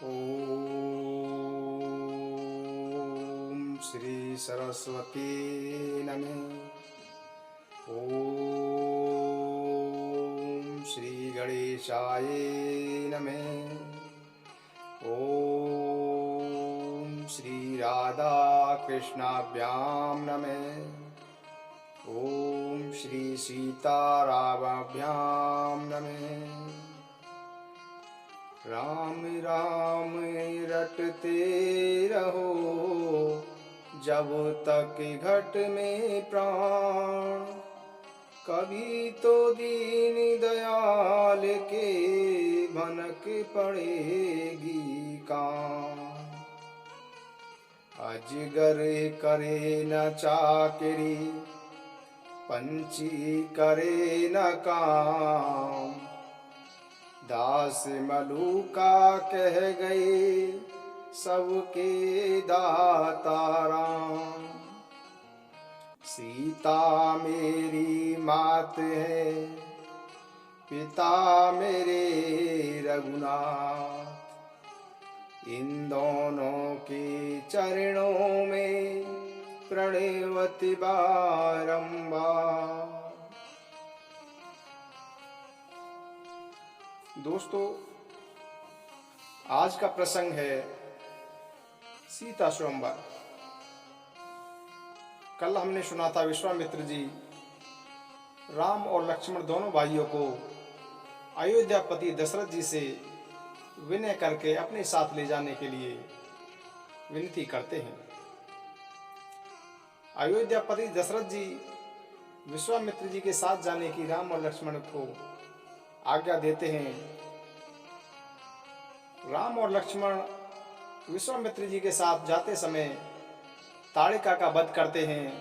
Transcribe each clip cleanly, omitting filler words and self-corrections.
ओम श्री सरस्वती नमः। ओम श्री गणेशाय नमः। ओम श्री राधा कृष्णाभ्यां नमः। ओम श्री सीतारामाभ्यां नमः। राम राम रटते रहो जब तक घट में प्राण, कभी तो दीन दयाल के भनक पड़ेगी कान। अजगर करे न चाकरी, पंछी करे न काम, दास मलूका कह गए सबके दाता राम। सीता मेरी मात है, पिता मेरे रघुनाथ, इन दोनों के चरणों में प्रणवति बारंबार। दोस्तों, आज का प्रसंग है सीता स्वयंवर। कल हमने सुना था विश्वामित्र जी राम और लक्ष्मण दोनों भाइयों को अयोध्यापति दशरथ जी से विनय करके अपने साथ ले जाने के लिए विनती करते हैं। अयोध्यापति दशरथ जी विश्वामित्र जी के साथ जाने की राम और लक्ष्मण को आज्ञा देते हैं। राम और लक्ष्मण विश्वामित्र जी के साथ जाते समय ताड़िका का वध करते हैं,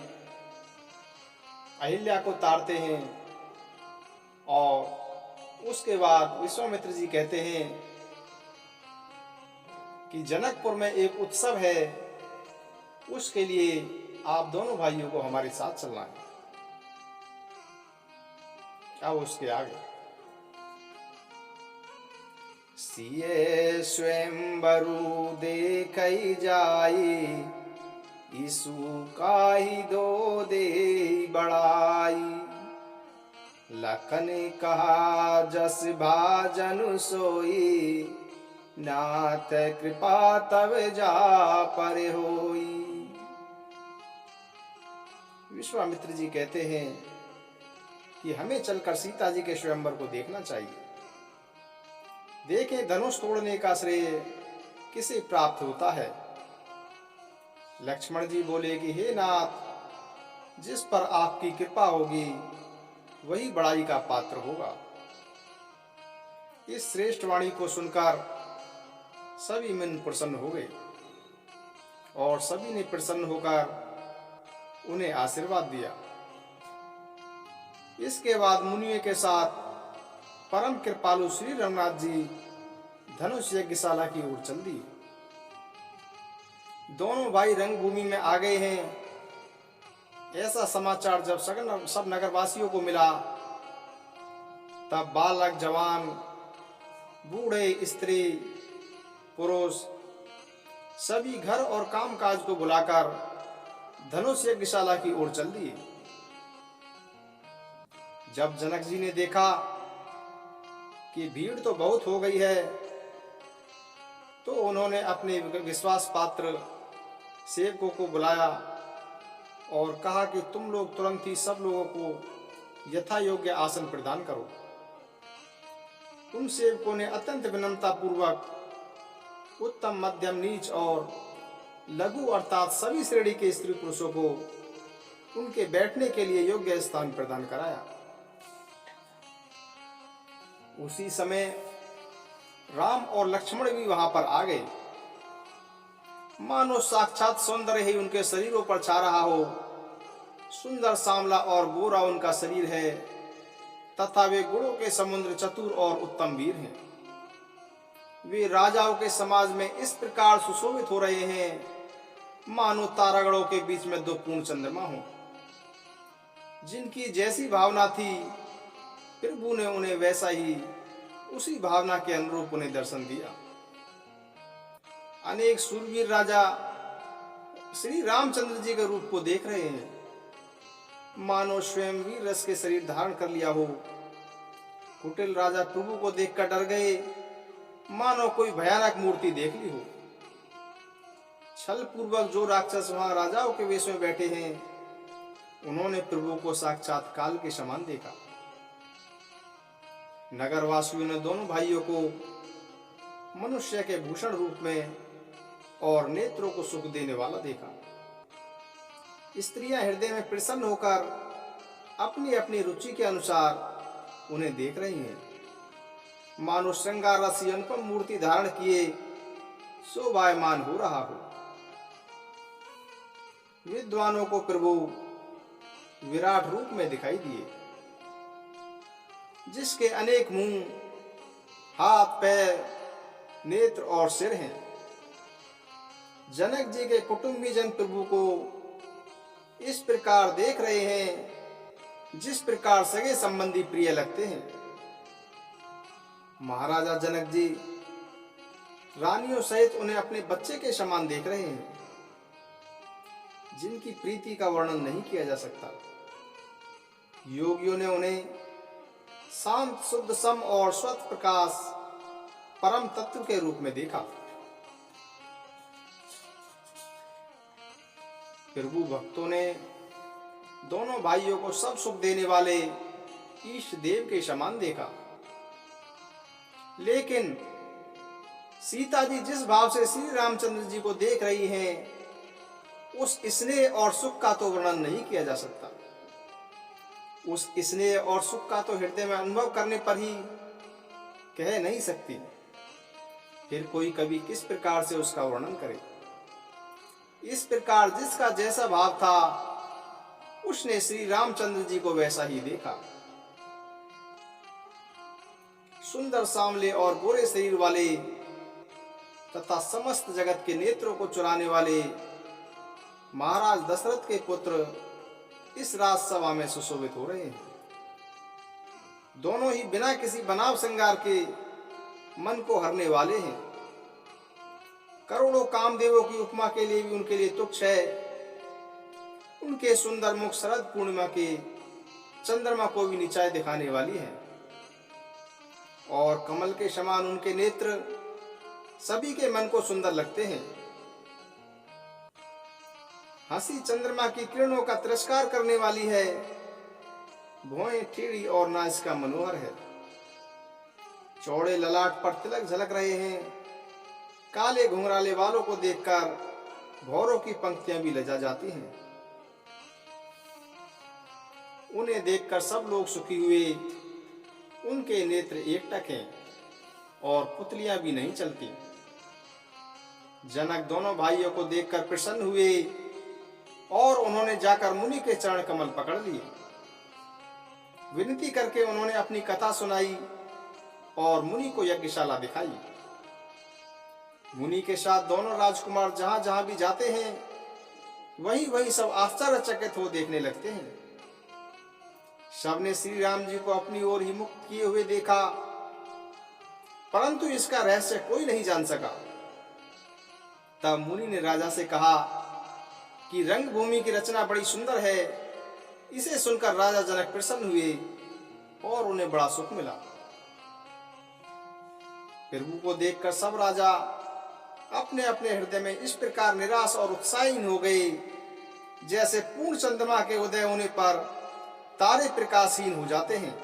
अहिल्या को तारते हैं और उसके बाद विश्वामित्र जी कहते हैं कि जनकपुर में एक उत्सव है, उसके लिए आप दोनों भाइयों को हमारे साथ चलना है। अब उसके आगे सिए स्वयंवरु देखै जाई, ईसु काहि दो दे बड़ाई। लखन कहा जस भाजनु सोई, नाथ कृपा तब जा पर होई। विश्वामित्र जी कहते हैं कि हमें चलकर सीता जी के स्वयंवर को देखना चाहिए। देखें धनुष तोड़ने का श्रेय किसे प्राप्त होता है। लक्ष्मण जी बोले कि हे नाथ, जिस पर आपकी कृपा होगी वही बड़ाई का पात्र होगा। इस श्रेष्ठ वाणी को सुनकर सभी मन प्रसन्न हो गए और सभी ने प्रसन्न होकर उन्हें आशीर्वाद दिया। इसके बाद मुनियों के साथ परम कृपालु श्री रघुनाथ जी धनुष यज्ञशाला की ओर चल दिए। दोनों भाई रंगभूमि में आ गए हैं। ऐसा समाचार जब सब नगरवासियों को मिला, तब बालक जवान, बूढ़े, स्त्री, पुरुष सभी घर और कामकाज को बुलाकर धनुष यज्ञशाला की ओर चल दिए। जब जनक जी ने देखा कि भीड़ तो बहुत हो गई है, तो उन्होंने अपने विश्वास पात्र सेवकों को बुलाया और कहा कि तुम लोग तुरंत ही सब लोगों को यथा योग्य आसन प्रदान करो। उन सेवकों ने अत्यंत विनम्रता पूर्वक उत्तम, मध्यम, नीच और लघु अर्थात सभी श्रेणी के स्त्री पुरुषों को उनके बैठने के लिए योग्य स्थान प्रदान कराया। उसी समय राम और लक्ष्मण भी वहां पर आ गए। मानो साक्षात सौंदर्य ही उनके शरीरों पर छा रहा हो। सुंदर, सांवला और गोरा उनका शरीर है तथा वे गुणों के समुद्र, चतुर और उत्तम वीर हैं। वे राजाओं के समाज में इस प्रकार सुशोभित हो रहे हैं मानो तारागणों के बीच में दो पूर्ण चंद्रमा हो। जिनकी जैसी भावना थी प्रभु ने उन्हें वैसा ही उसी भावना के अनुरूप उन्हें दर्शन दिया। अनेक सूरवीर राजा श्री रामचंद्र जी के रूप को देख रहे हैं, मानो स्वयं वीर रस के शरीर धारण कर लिया हो। कुटिल राजा प्रभु को देखकर डर गए, मानो कोई भयानक मूर्ति देख ली हो। छल पूर्वक जो राक्षस वहां राजाओं के वेश में बैठे हैं, उन्होंने प्रभु को साक्षात काल के समान देखा। नगरवासियों ने दोनों भाइयों को मनुष्य के भूषण रूप में और नेत्रों को सुख देने वाला देखा। स्त्रियां हृदय में प्रसन्न होकर अपनी अपनी रुचि के अनुसार उन्हें देख रही हैं, मानो श्रृंगार रसी अनुपम मूर्ति धारण किए शोभायमान हो रहा हो। विद्वानों को प्रभु विराट रूप में दिखाई दिए, जिसके अनेक मुंह, हाथ, पैर, नेत्र और सिर हैं। जनक जी के कुटुंबी जन प्रभु को इस प्रकार देख रहे हैं जिस प्रकार सगे संबंधी प्रिय लगते हैं। महाराजा जनक जी रानियों सहित उन्हें अपने बच्चे के समान देख रहे हैं, जिनकी प्रीति का वर्णन नहीं किया जा सकता। योगियों ने उन्हें शांत, शुद्ध, सम और स्वच्छ प्रकाश परम तत्व के रूप में देखा। प्रभु भक्तों ने दोनों भाइयों को सब सुख देने वाले ईष्ट देव के समान देखा। लेकिन सीता जी जिस भाव से श्री रामचंद्र जी को देख रही हैं, उस स्नेह और सुख का तो वर्णन नहीं किया जा सकता। उस स्नेह और सुख का तो हृदय में अनुभव करने पर ही कह नहीं सकती, फिर कोई कवि किस प्रकार से उसका वर्णन करे। इस प्रकार जिसका जैसा भाव था, उसने श्री रामचंद्र जी को वैसा ही देखा। सुंदर, सांवले और गोरे शरीर वाले तथा समस्त जगत के नेत्रों को चुराने वाले महाराज दशरथ के पुत्र इस राजसभा में सुशोभित हो रहे हैं। दोनों ही बिना किसी बनाव श्रृंगार के मन को हरने वाले हैं। करोड़ों कामदेवों की उपमा के लिए भी उनके लिए तुच्छ है। उनके सुंदर मुख शरद पूर्णिमा के चंद्रमा को भी नीचाई दिखाने वाली है, और कमल के समान उनके नेत्र सभी के मन को सुंदर लगते हैं। हंसी चंद्रमा की किरणों का तिरस्कार करने वाली है, भौहें टेढ़ी और नासिका मनोहर है। चौड़े ललाट पर तिलक झलक रहे हैं। काले घुंघराले वालों को देखकर भौरों की पंक्तियां भी लजा जाती हैं। उन्हें देखकर सब लोग सुखी हुए। उनके नेत्र एकटक हैं और पुतलियां भी नहीं चलती। जनक दोनों भाइयों को देखकर प्रसन्न हुए और उन्होंने जाकर मुनि के चरण कमल पकड़ लिए। विनती करके उन्होंने अपनी कथा सुनाई और मुनि को यज्ञशाला दिखाई। मुनि के साथ दोनों राजकुमार जहां जहां भी जाते हैं, वहीं वहीं सब आश्चर्यचकित हो देखने लगते हैं। सबने श्री राम जी को अपनी ओर ही मुख किए हुए देखा, परंतु इसका रहस्य कोई नहीं जान सका। तब मुनि ने राजा से कहा कि रंगभूमि की रचना बड़ी सुंदर है। इसे सुनकर राजा जनक प्रसन्न हुए और उन्हें बड़ा सुख मिला। प्रभु को देखकर सब राजा अपने अपने हृदय में इस प्रकार निराश और उत्साहीन हो गए, जैसे पूर्ण चंद्रमा के उदय होने पर तारे प्रकाशहीन हो जाते हैं।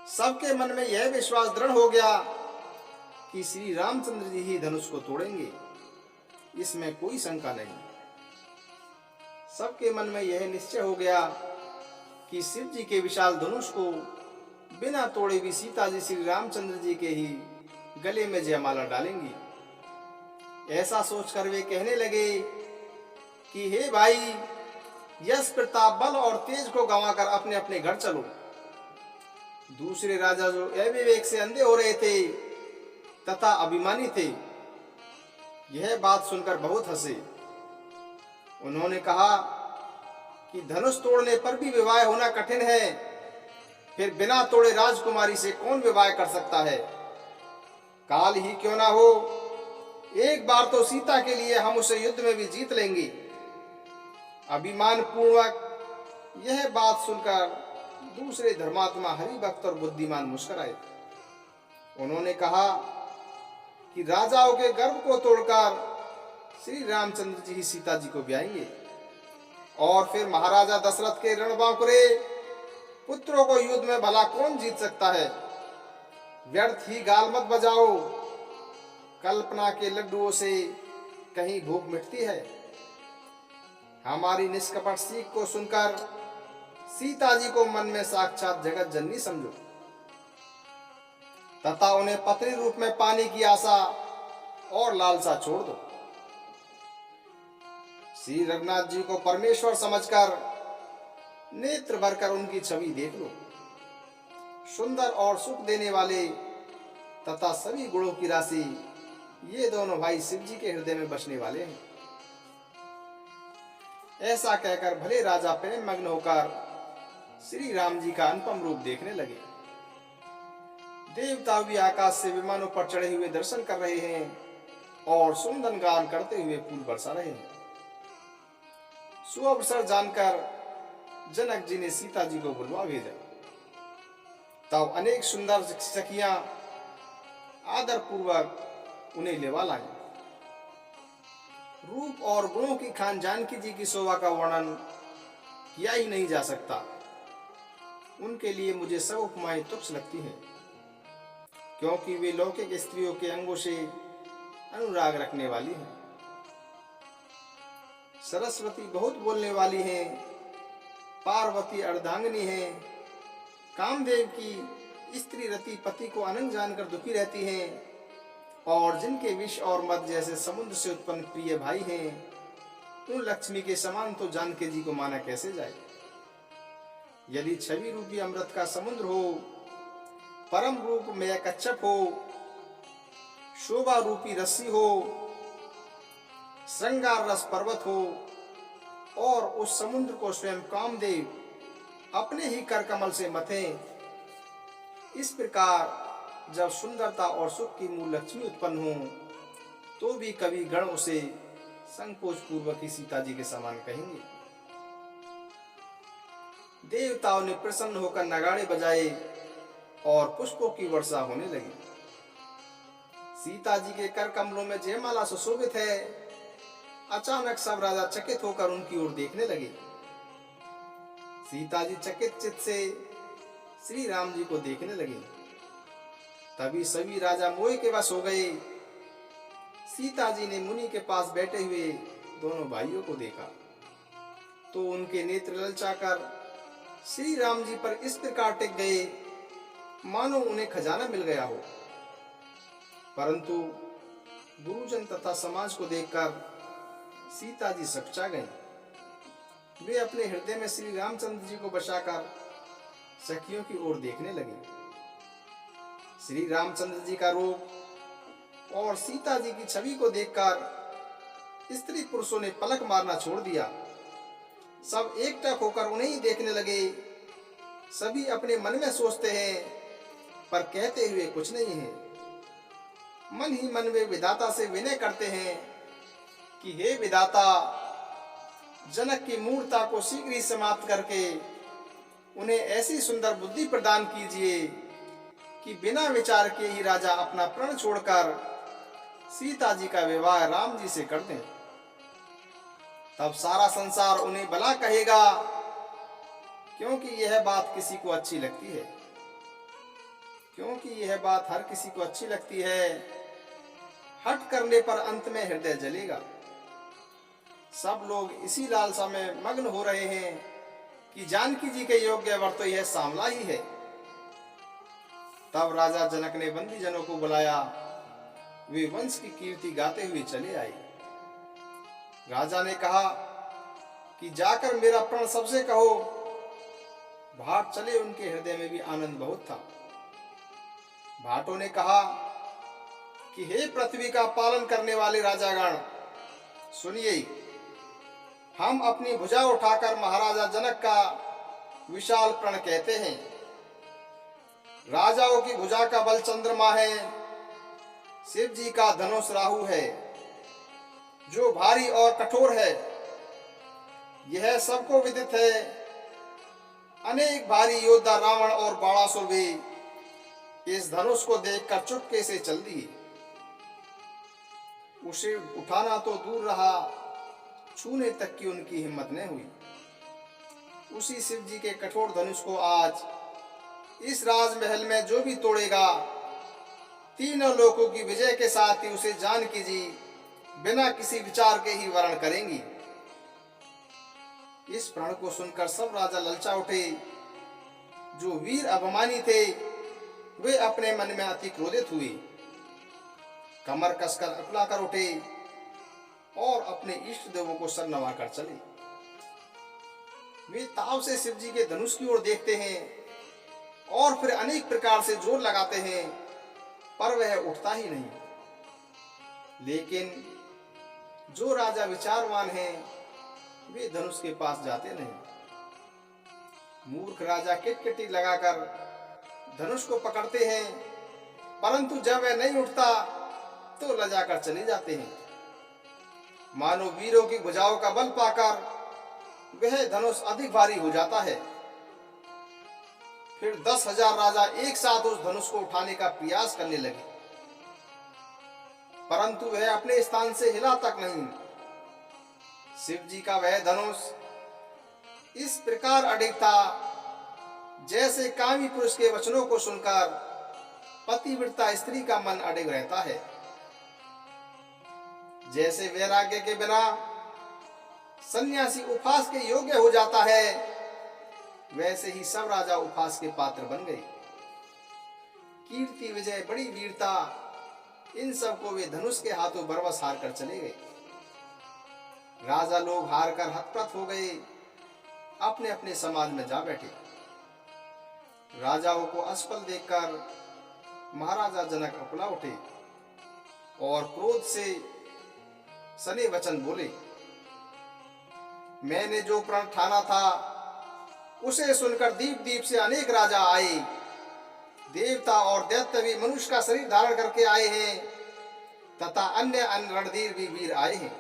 सबके मन में यह विश्वास दृढ़ हो गया कि श्री रामचंद्र जी ही धनुष को तोड़ेंगे, इसमें कोई शंका नहीं। सबके मन में यह निश्चय हो गया कि शिव जी के विशाल धनुष को बिना तोड़े भी सीता जी श्री रामचंद्र जी के ही गले में जयमाला डालेंगी। ऐसा सोचकर वे कहने लगे कि हे भाई, यश, प्रताप, बल और तेज को गंवाकर अपने अपने घर चलो। दूसरे राजा जो अविवेक से अंधे हो रहे थे तथा अभिमानी थे, यह बात सुनकर बहुत हंसे। उन्होंने कहा कि धनुष तोड़ने पर भी विवाह होना कठिन है, फिर बिना तोड़े राजकुमारी से कौन विवाह कर सकता है? काल ही क्यों ना हो, एक बार तो सीता के लिए हम उसे युद्ध में भी जीत लेंगे। अभिमान पूर्वक यह बात सुनकर दूसरे धर्मात्मा हरिभक्त और बुद्धिमान मुस्कुराए। उन्होंने कहा कि राजाओं के गर्व को तोड़कर श्री रामचंद्र जी ही सीता जी को ब्याहेंगे और फिर महाराजा दशरथ के रणबांकुरे पुत्रों को युद्ध में भला कौन जीत सकता है। व्यर्थ ही गाल मत बजाओ, कल्पना के लड्डुओं से कहीं भूख मिटती है। हमारी निष्कपट सीख को सुनकर सीता जी को मन में साक्षात जगत जननी समझो तथा उन्हें पत्नी रूप में पाने की आशा और लालसा छोड़ दो। श्री रघुनाथ जी को परमेश्वर समझकर नेत्र भरकर उनकी छवि देख लो। सुंदर और सुख देने वाले तथा सभी गुणों की राशि ये दोनों भाई शिव जी के हृदय में बसने वाले हैं। ऐसा कहकर भले राजा प्रेम मग्न होकर श्री राम जी का अनुपम रूप देखने लगे। देवता भी आकाश से विमानों पर चढ़े हुए दर्शन कर रहे हैं और सुंदर गान करते हुए फूल बरसा रहे हैं। सुअवसर जानकर जनक जी ने सीता जी को बुलवा भेजा। तब अनेक सुंदर सखियां आदर पूर्वक उन्हें लेवा लाई। रूप और गुणों की खान जानकी जी की शोभा का वर्णन किया ही नहीं जा सकता। उनके लिए मुझे सब उपमाएं तुच्छ लगती हैं, क्योंकि वे लौकिक स्त्रियों के अंगों से अनुराग रखने वाली हैं। सरस्वती बहुत बोलने वाली हैं, पार्वती अर्धांगिनी हैं, कामदेव की स्त्री रति पति को अनंग जानकर दुखी रहती हैं, और जिनके विष और मद जैसे समुद्र से उत्पन्न प्रिय भाई हैं, उन लक्ष्मी के समान तो जानकी जी को माना कैसे जाए। यदि छवि रूपी अमृत का समुद्र हो, परम रूप में कच्छप हो, शोभा रूपी रस्सी हो, श्रृंगार रस पर्वत हो और उस समुद्र को स्वयं कामदेव अपने ही कर कमल से मथें, इस प्रकार जब सुंदरता और सुख की मूल लक्ष्मी उत्पन्न हो तो भी कवि गण उसे संकोच पूर्वक ही सीता जी के समान कहेंगे। देवताओं ने प्रसन्न होकर नगाड़े बजाए और पुष्पों की वर्षा होने लगी। सीता जी के कर कमलों में जयमाला सुशोभित है। अचानक सब राजा चकित होकर उनकी ओर देखने लगे। सीता जी चकित चित्त से श्री राम जी को देखने लगे। तभी सभी राजा मोह के वश हो गए। सीता जी ने मुनि के पास बैठे हुए दोनों भाइयों को देखा तो उनके नेत्र ललचाकर श्री राम जी पर इस प्रकार टिक गए मानो उन्हें खजाना मिल गया हो। परंतु गुरुजन तथा समाज को देखकर सीता जी सकचा गईं। वे अपने हृदय में श्री रामचंद्र जी को बसाकर सखियों की ओर देखने लगे। श्री रामचंद्र जी का रूप और सीता जी की छवि को देखकर स्त्री पुरुषों ने पलक मारना छोड़ दिया। सब एकटक होकर उन्हें ही देखने लगे। सभी अपने मन में सोचते हैं पर कहते हुए कुछ नहीं है। मन ही मन वे विधाता से विनय करते हैं कि हे विधाता, जनक की मूर्ता को शीघ्र ही समाप्त करके उन्हें ऐसी सुंदर बुद्धि प्रदान कीजिए कि बिना विचार के ही राजा अपना प्रण छोड़कर सीता जी का विवाह राम जी से कर दें। तब सारा संसार उन्हें भला कहेगा, क्योंकि यह बात किसी को अच्छी लगती है। क्योंकि यह बात हर किसी को अच्छी लगती है। हट करने पर अंत में हृदय जलेगा। सब लोग इसी लालसा में मग्न हो रहे हैं कि जानकी जी के योग्य वर तो यह सांवला ही है। तब राजा जनक ने बंदी जनों को बुलाया। वे वंश की कीर्ति गाते हुए चले आए। राजा ने कहा कि जाकर मेरा प्रण सबसे कहो। भाट चले, उनके हृदय में भी आनंद बहुत था। भाटों ने कहा कि हे पृथ्वी का पालन करने वाले राजागण, सुनिए, हम अपनी भुजा उठाकर महाराजा जनक का विशाल प्रण कहते हैं। राजाओं की भुजा का बल चंद्रमा है, शिव जी का धनुष राहु है, जो भारी और कठोर है। यह सबको विदित है। अनेक भारी योद्धा रावण और बाणासुर भी इस धनुष को देखकर चुपके से चल दिए। उसे उठाना तो दूर रहा, छूने तक की उनकी हिम्मत न हुई। उसी शिव जी के कठोर धनुष को आज इस राजमहल में जो भी तोड़ेगा, तीनों लोकों की विजय के साथ ही उसे जानकी जी बिना किसी विचार के ही वरण करेंगी। इस प्रण को सुनकर सब राजा ललचा उठे। जो वीर अभिमानी थे वे अपने मन में अति क्रोधित हुए, कमर कसकर अकुला कर उठे और अपने इष्ट देवों को सर नवाकर चले। वे ताव से शिव जी के धनुष की ओर देखते हैं और फिर अनेक प्रकार से जोर लगाते हैं, पर वह उठता ही नहीं। लेकिन जो राजा विचारवान हैं वे धनुष के पास जाते नहीं। मूर्ख राजा किटकिटी लगाकर धनुष को पकड़ते हैं, परंतु जब वह नहीं उठता तो लजाकर चले जाते हैं। मानो वीरों की भुजाओं का बल पाकर वह धनुष अधिक भारी हो जाता है। फिर 10,000 राजा एक साथ उस धनुष को उठाने का प्रयास करने लगे, परंतु वह अपने स्थान से हिला तक नहीं। शिव जी का वह धनुष इस प्रकार अडिग था जैसे कामी पुरुष के वचनों को सुनकर पतिव्रता स्त्री का मन अडिग रहता है। जैसे वैराग्य के बिना सन्यासी उपहास के योग्य हो जाता है, वैसे ही सब राजा उपहास के पात्र बन गए। कीर्ति, विजय, बड़ी वीरता, इन सबको वे धनुष के हाथों बरबस हार कर चले गए। राजा लोग हार कर हतप्रत हो गए, अपने अपने समाज में जा बैठे। राजाओं को असफल देखकर महाराजा जनक अकुला उठे और क्रोध से सने वचन बोले। मैंने जो प्रण ठाना था उसे सुनकर दीप दीप से अनेक राजा आए। देवता और दैत्य भी मनुष्य का शरीर धारण करके आए हैं तथा अन्य अन्य रणधीर भी वीर आए हैं,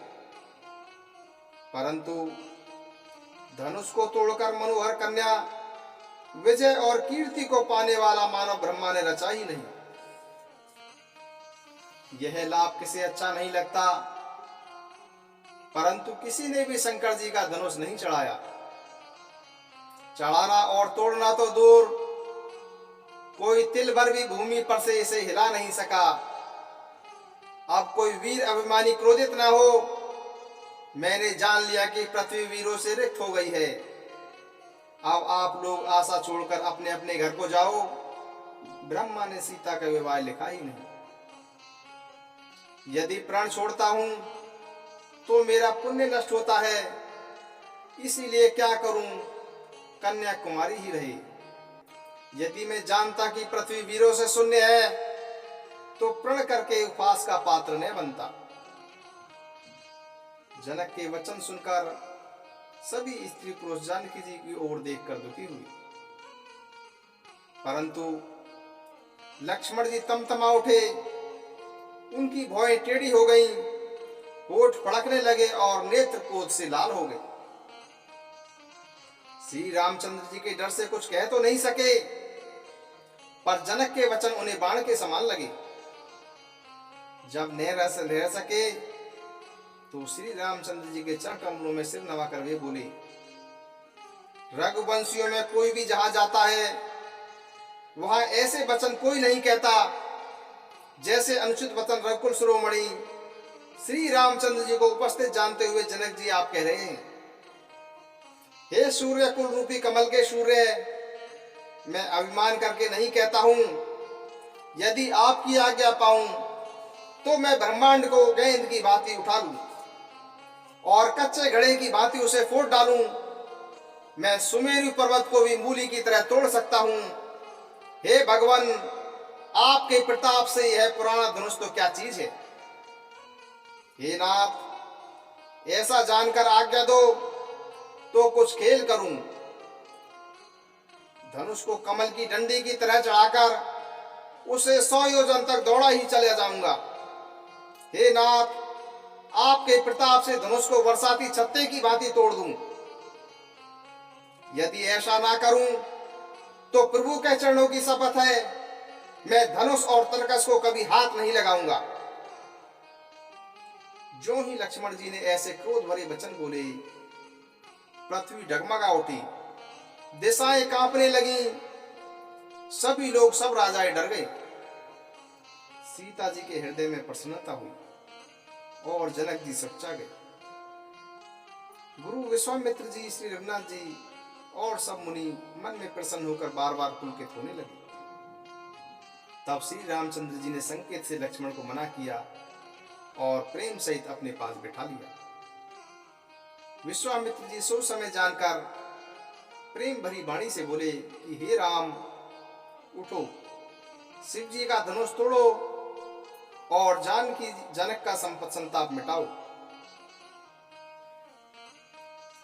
परंतु धनुष को तोड़कर मनोहर कन्या विजय और कीर्ति को पाने वाला मानव ब्रह्मा ने रचा ही नहीं। यह लाभ किसे अच्छा नहीं लगता, परंतु किसी ने भी शंकर जी का धनुष नहीं चढ़ाया। चढ़ाना और तोड़ना तो दूर, कोई तिल भर भी भूमि पर से इसे हिला नहीं सका। अब कोई वीर अभिमानी क्रोधित ना हो। मैंने जान लिया कि पृथ्वी वीरों से रिक्त हो गई है। अब आप लोग आशा छोड़कर अपने अपने घर को जाओ। ब्रह्मा ने सीता का विवाह लिखा ही नहीं। यदि प्राण छोड़ता हूं तो मेरा पुण्य नष्ट होता है, इसीलिए क्या करूं, कन्या कुमारी ही रही। यदि मैं जानता कि पृथ्वी वीरों से शून्य है तो प्रण करके उपहास का पात्र न बनता। जनक के वचन सुनकर सभी स्त्री पुरुष जानकी जी की ओर देखकर दुखी हुई, परंतु लक्ष्मण जी तमतमा उठे। उनकी भौहें टेढ़ी हो गईं, होठ फड़कने लगे और नेत्र क्रोध से लाल हो गए। श्री रामचंद्र जी के डर से कुछ कह तो नहीं सके, पर जनक के वचन उन्हें बाण के समान लगे। जब न रह सके तो श्री रामचंद्र जी के चरण कमलों में सिर नवाकर वे बोले, रघुवंशियों में कोई भी जहां जाता है वहां ऐसे वचन कोई नहीं कहता जैसे अनुचित वचन रघुकुल शिरोमणि श्री रामचंद्र जी को उपस्थित जानते हुए जनक जी आप कह रहे हैं। हे सूर्य कुल रूपी कमल के सूर्य, मैं अभिमान करके नहीं कहता हूं। यदि आपकी आज्ञा पाऊं तो मैं ब्रह्मांड को गेंद की भांति उठा लूं और कच्चे घड़े की भांति उसे फोड़ डालूं। मैं सुमेरु पर्वत को भी मूली की तरह तोड़ सकता हूं। हे भगवान, आपके प्रताप से यह पुराना धनुष तो क्या चीज है। हे नाथ, ऐसा जानकर आज्ञा दो तो कुछ खेल करूं। धनुष को कमल की डंडी की तरह चढ़ाकर उसे 100 योजन तक दौड़ा ही चले जाऊंगा। हे नाथ, आपके प्रताप से धनुष को बरसाती छत्ते की भांति तोड़ दूं। यदि ऐसा ना करूं तो प्रभु के चरणों की शपथ है, मैं धनुष और तरकस को कभी हाथ नहीं लगाऊंगा। जो ही लक्ष्मण जी ने ऐसे क्रोध भरे वचन बोले, पृथ्वी डगमगा उठी, दिशाएं कांपने लगी, सभी लोग, सब राजाएं डर गए। सीता जी के हृदय में प्रसन्नता हुई और जनक जी सच्चा गए। गुरु विश्वामित्र जी, श्री रघुनाथ जी और सब मुनि मन में प्रसन्न होकर बार बार पुलकित होने लगे। तब श्री रामचंद्र जी ने संकेत से लक्ष्मण को मना किया और प्रेम सहित अपने पास बिठा लिया। विश्वामित्र जी सो समय जानकर प्रेम भरी वाणी से बोले कि हे राम, उठो, शिव जी का धनुष तोड़ो और जानकी जनक का संताप मिटाओ।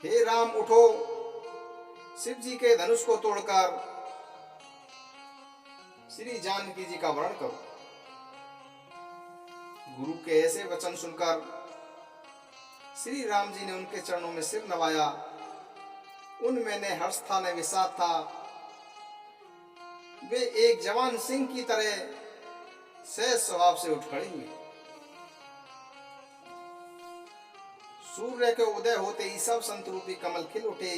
हे राम, उठो, शिव जी के धनुष को तोड़कर श्री जानकी जी का वर्ण करो। गुरु के ऐसे वचन सुनकर श्री राम जी ने उनके चरणों में सिर नवाया। उनमें न हर्ष था न विषाद था। वे एक जवान सिंह की तरह सहज स्वभाव से उठ खड़े हुए। सूर्य के उदय होते ही सब संत रूपी कमल खिल उठे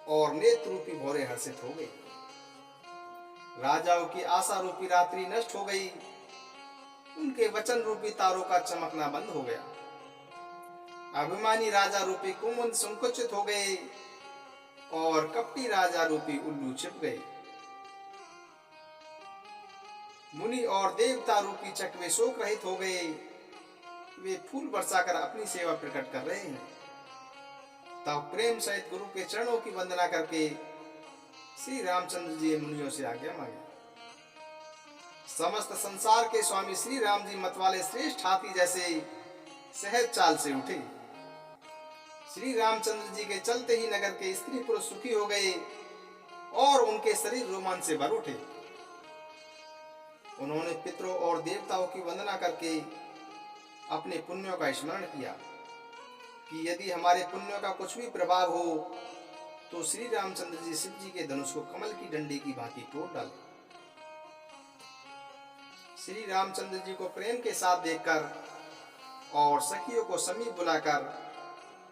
और नेत्र रूपी भौरे हर्षित हो गए। राजाओं की आशा रूपी रात्रि नष्ट हो गई। उनके वचन रूपी तारों का चमकना बंद हो गया। अभिमानी राजा रूपी कुमुद संकुचित हो गए और कपटी राजा रूपी उल्लू छिप गए। मुनि और देवता रूपी चकवे शोक रहित हो गए। वे फूल बरसाकर अपनी सेवा प्रकट कर रहे हैं। तब प्रेम सहित गुरु के चरणों की वंदना करके श्री रामचंद्र जी मुनियों से आज्ञा मांगी। समस्त संसार के स्वामी श्री राम जी मतवाले श्रेष्ठ हाथी जैसे सहज चाल से उठे। श्री रामचंद्र जी के चलते ही नगर के स्त्री पुरुष सुखी हो गए और उनके शरीर रोमांच से भर उठे। उन्होंने पितरों और देवताओं की वंदना करके अपने पुण्यों का स्मरण किया कि यदि हमारे पुण्यों का कुछ भी प्रभाव हो तो श्री रामचंद्र जी शिव जी के धनुष को कमल की डंडी की भांति तोड़ डाले। श्री रामचंद्र जी को प्रेम के साथ देखकर और सखियों को समीप बुलाकर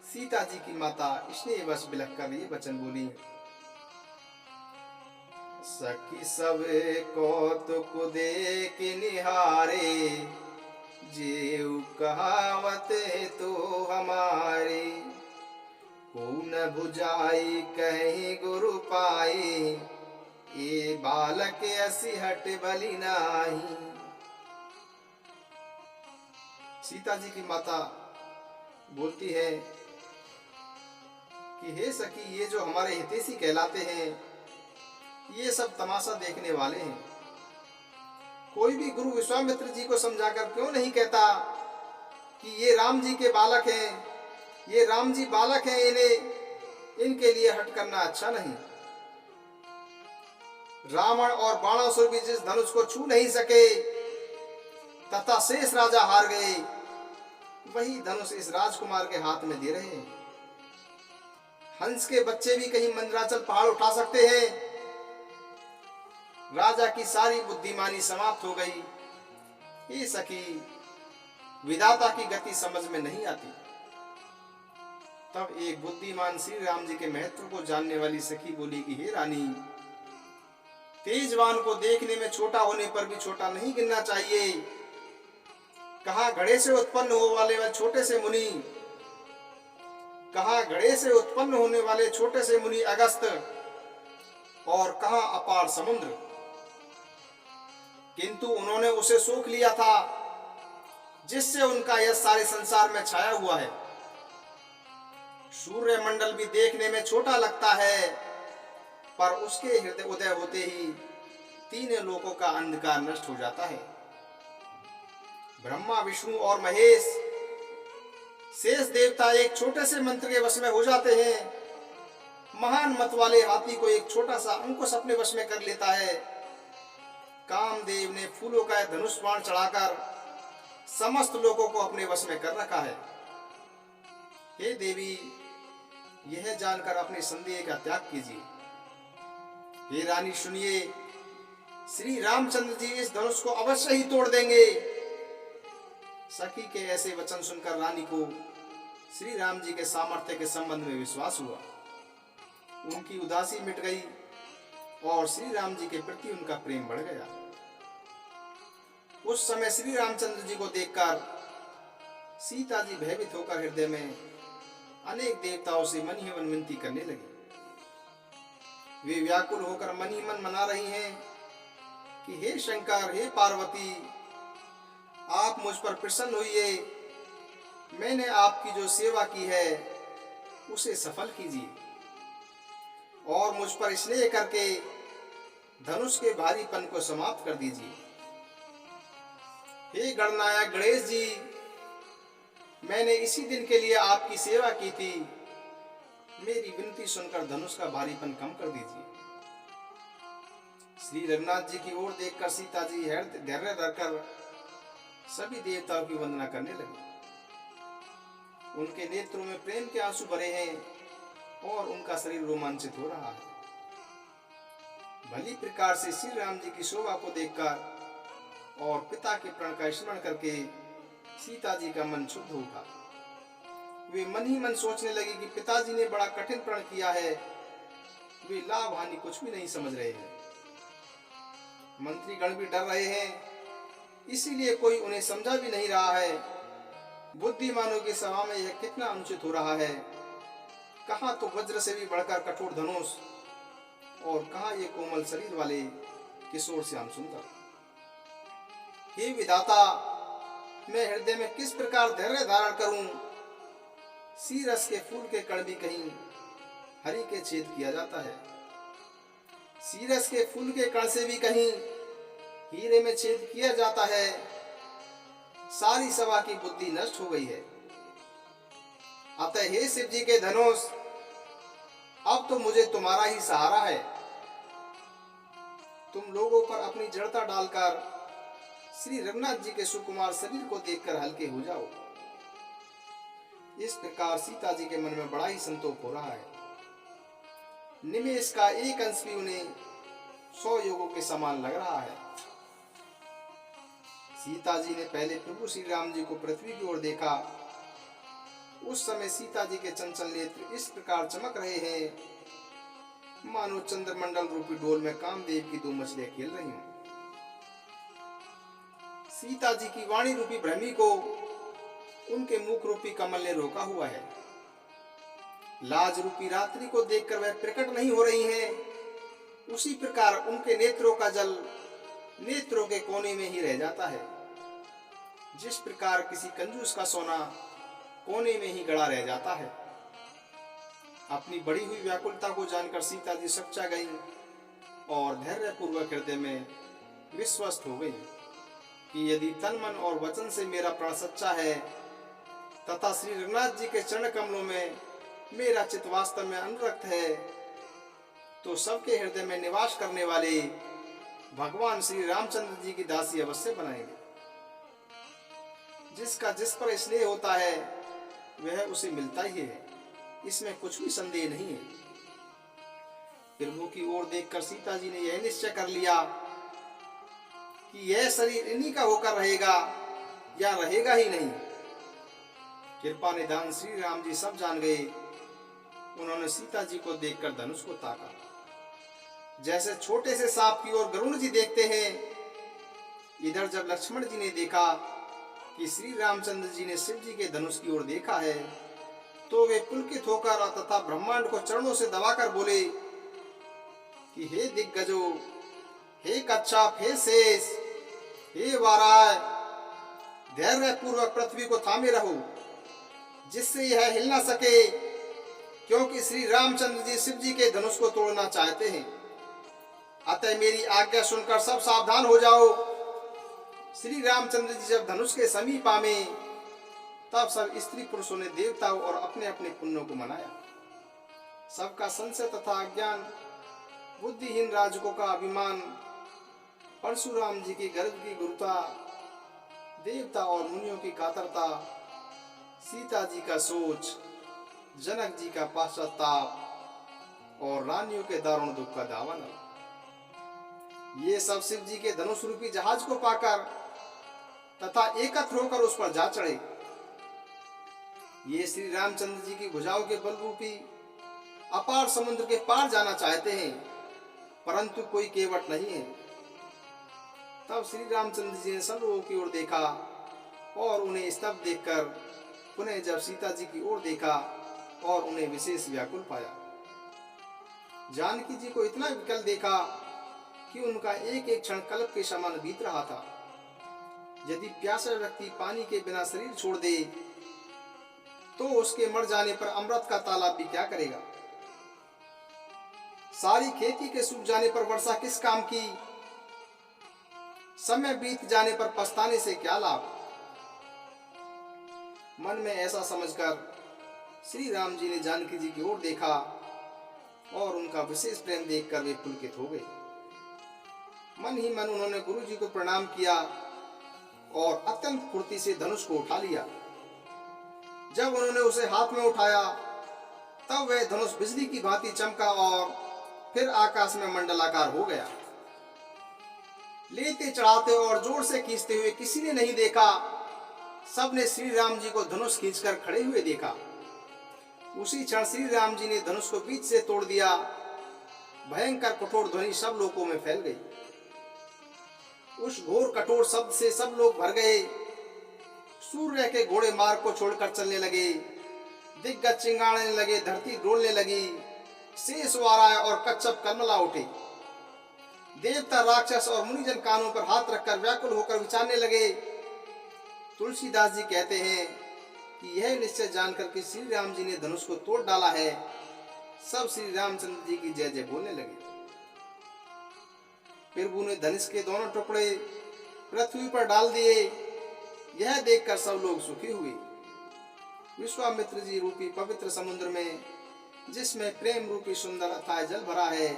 सीता जी की माता स्नेहवश बिलख कर ये वचन बोली, सखी सब कौतुक देख निहारे, जेऊ कहावत तो हमारे, को न बुझाई कहीं गुरु पाए, ये बालक ऐसी हट बलि नाही। सीता जी की माता बोलती है कि हे सखी, ये जो हमारे हितैषी कहलाते हैं, ये सब तमाशा देखने वाले हैं। कोई भी गुरु विश्वामित्र जी को समझाकर क्यों नहीं कहता कि ये राम जी के बालक हैं, ये राम जी बालक हैं, इनके लिए हट करना अच्छा नहीं। रावण और बाणासुर भी जिस धनुष को छू नहीं सके तथा शेष राजा हार गए, वही धनुष इस राजकुमार के हाथ में दे रहे हैं। हंस के बच्चे भी कहीं मंदराचल पहाड़ उठा सकते हैं। राजा की सारी बुद्धिमानी समाप्त हो गई। ये सखी, विधाता की गति समझ में नहीं आती। तब एक बुद्धिमान श्री राम जी के महत्व को जानने वाली सखी बोली कि हे रानी, तेजवान को देखने में छोटा होने पर भी छोटा नहीं गिनना चाहिए। कहा घड़े से उत्पन्न होने वाले वह छोटे से मुनि, कहा घड़े से उत्पन्न होने वाले छोटे से मुनि अगस्त, और कहा अपार समुद्र। किंतु उन्होंने उसे सोख लिया था जिससे उनका यह सारे संसार में छाया हुआ है। सूर्य मंडल भी देखने में छोटा लगता है, पर उसके हृदय उदय होते ही तीनों लोकों का अंधकार नष्ट हो जाता है। ब्रह्मा, विष्णु और महेश, शेष देवता एक छोटे से मंत्र के वश में हो जाते हैं। महान मत वाले हाथी को एक छोटा सा अंकुश अपने वश में कर लेता है। कामदेव ने फूलों का धनुष बाण चढ़ाकर समस्त लोगों को अपने वश में कर रखा है। हे देवी, यह जानकर अपने संदेह का त्याग कीजिए। हे रानी सुनिए, श्री रामचंद्र जी इस धनुष को अवश्य ही तोड़ देंगे। सखी के ऐसे वचन सुनकर रानी को श्री राम जी के सामर्थ्य के संबंध में विश्वास हुआ। उनकी उदासी मिट गई और श्री राम जी के प्रति उनका प्रेम बढ़ गया। उस समय श्री रामचंद्र जी को देखकर सीता जी भयभीत होकर हृदय में अनेक देवताओं से मन ही मन विनती करने लगी। वे व्याकुल होकर मन ही मन मना रही हैं कि हे शंकर, हे पार्वती, आप मुझ पर प्रसन्न होइए। मैंने आपकी जो सेवा की है उसे सफल कीजिए और मुझ पर स्नेह करके धनुष के भारीपन को समाप्त कर दीजिए। हे गणनायक गणेश जी, मैंने इसी दिन के लिए आपकी सेवा की थी। मेरी विनती सुनकर धनुष का भारीपन कम कर दीजिए। श्री रघुनाथ जी की ओर देखकर सीता जी धैर्य धरकर सभी देवताओं की वंदना करने लगी। उनके नेत्रों में प्रेम के आंसू भरे हैं और उनका शरीर रोमांचित हो रहा है। भली प्रकार से श्री राम जी की शोभा को देखकर और पिता के प्रण का स्मरण करके सीता जी का मन शुद्ध होगा। वे मन ही मन सोचने लगे कि पिताजी ने बड़ा कठिन प्रण किया है, वे लाभ हानि कुछ भी नहीं समझ रहे हैं। मंत्री गण भी डर रहे हैं, इसीलिए कोई उन्हें समझा भी नहीं रहा है। बुद्धिमानों की सभा में यह कितना अनुचित हो रहा है। कहाँ तो वज्र से भी बढ़कर कठोर धनुष और कहाँ ये कोमल शरीर वाले किशोर श्याम सुंदर। हे विधाता, मैं हृदय में किस प्रकार धैर्य धारण करूं। सीरस के फूल के कण भी कहीं हरि के छेद किया जाता है, सीरस के फूल के कण से भी कहीं हीरे में छेद किया जाता है। सारी सभा की बुद्धि नष्ट हो गई है। अतः हे शिव जी के धनुष, अब तो मुझे तुम्हारा ही सहारा है। तुम लोगों पर अपनी जड़ता डालकर श्री रघुनाथ जी के सुकुमार शरीर को देखकर हल्के हो जाओ। इस प्रकार सीता जी के मन में बड़ा ही संतोष हो रहा है। निमेष का एक अंश भी उन्हें 100 योगों के समान लग रहा है। सीता जी ने पहले प्रभु श्री राम जी को पृथ्वी की ओर देखा। उस समय सीता जी के चंचल नेत्र इस प्रकार चमक रहे हैं मानो चंद्रमंडल रूपी डोल में कामदेव की 2 मछलियां खेल रही हूं। सीता जी की वाणी रूपी भ्रमी को उनके मुख रूपी कमल ने रोका हुआ है। लाज रूपी रात्रि को देखकर वह प्रकट नहीं हो रही हैं। उसी प्रकार उनके नेत्रों का जल नेत्रों के कोने में ही रह जाता है। जिस प्रकार किसी कंजूस का सोना कोने में ही गड़ा रह जाता है। अपनी बढ़ी हुई व्याकुलता को जानकर सीता जी सच्चा गई और धैर्य पूर्वक हृदय में विश्वस्त हो गई कि यदि तन मन और वचन से मेरा प्राण सच्चा है तथा श्री रघुनाथ जी के चरण कमलों में मेरा चित्त वास्तव में अनुरक्त है, तो सबके हृदय में निवास करने वाले भगवान श्री रामचंद्र जी की दासी अवश्य बनाएंगे। जिसका जिस पर स्नेह होता है वह उसे मिलता ही है, इसमें कुछ भी संदेह नहीं है। प्रभु की ओर देखकर सीता जी ने यह निश्चय कर लिया कि यह शरीर इन्हीं का होकर रहेगा या रहेगा ही नहीं। कृपा निधान श्री राम जी सब जान गए। उन्होंने सीता जी को देखकर धनुष को ताका, जैसे छोटे से सांप की ओर गरुड़ जी देखते हैं। इधर जब लक्ष्मण जी ने देखा कि श्री रामचंद्र जी ने शिव जी के धनुष की ओर देखा है, तो वे पुलकित होकर तथा ब्रह्मांड को चरणों से दबाकर बोले कि हे दिग्गजो, हे कच्छप, हे शेष, हे वाराय, धैर्य पूर्वक पृथ्वी को थामे रहो, जिससे यह हिल ना सके, क्योंकि श्री रामचंद्र जी शिव जी के धनुष को तोड़ना चाहते हैं। अतः मेरी आज्ञा सुनकर सब सावधान हो जाओ। श्री रामचंद्र जी जब धनुष के समीप आवे, तब सब स्त्री पुरुषों ने देवताओं और अपने अपने पुण्यों को मनाया। सबका संशय तथा अज्ञान, बुद्धिहीन राजकों का अभिमान, परशुराम जी की गर्भ की गुरुता, देवता और मुनियों की कातरता, सीता जी का सोच, जनक जी का पश्चाताप और रानियों के दारुण दुख का दामन, ये सब शिव जी के धनुष रूपी जहाज को पाकर तथा एकत्र होकर उस पर जा चढ़े। ये श्री रामचंद्र जी की भुजाओं के बल रूपी अपार समुद्र के पार जाना चाहते हैं, परंतु कोई केवट नहीं है। तब श्री रामचंद्र जी ने सब लोगों की ओर देखा और उन्हें स्तब्ध देखकर पुनः जब सीता जी की ओर देखा और उन्हें विशेष व्याकुल पाया। जानकी जी को इतना विकल देखा कि उनका एक एक क्षण कल्प के समान बीत रहा था। यदि प्यासा व्यक्ति पानी के बिना शरीर छोड़ दे तो उसके मर जाने पर अमृत का तालाब भी क्या करेगा। सारी खेती के सूख जाने पर वर्षा किस काम की, समय बीत जाने पर पछताने से क्या लाभ। मन में ऐसा समझकर श्री राम जी ने जानकी जी की ओर देखा और उनका विशेष प्रेम देखकर वे पुलकित हो गए। मन ही मन उन्होंने गुरु जी को प्रणाम किया और अत्यंत फुर्ती से धनुष को उठा लिया। जब उन्होंने उसे हाथ में उठाया तब वह धनुष बिजली की भांति चमका और फिर आकाश में मंडलाकार हो गया। लेते चढ़ाते और जोर से खींचते हुए किसी ने नहीं देखा, सबने श्री राम जी को धनुष खींचकर खड़े हुए देखा। उसी क्षण श्री राम जी ने धनुष को बीच से तोड़ दिया। भयंकर कठोर ध्वनि सब लोगों में फैल गई। उस घोर कठोर शब्द से सब लोग भर गए। सूर्य के घोड़े मार्ग को छोड़कर चलने लगे, दिग्गज चिंगाड़ने लगे, धरती डोलने लगी, शेष वाराय और कच्छप कलमला उठे। देवता, राक्षस और मुनिजन कानों पर हाथ रखकर व्याकुल होकर विचारने लगे। तुलसीदास जी कहते हैं कि यह निश्चय जानकर कि श्री राम जी ने धनुष को तोड़ डाला है, सब श्री रामचंद्र जी की जय जय बोलने लगे। प्रभु ने धनुष के दोनों टुकड़े पृथ्वी पर डाल दिए। यह देखकर सब लोग सुखी हुए। विश्वामित्र जी रूपी पवित्र समुद्र में, जिसमें प्रेम रूपी सुंदर अथाह जल भरा है,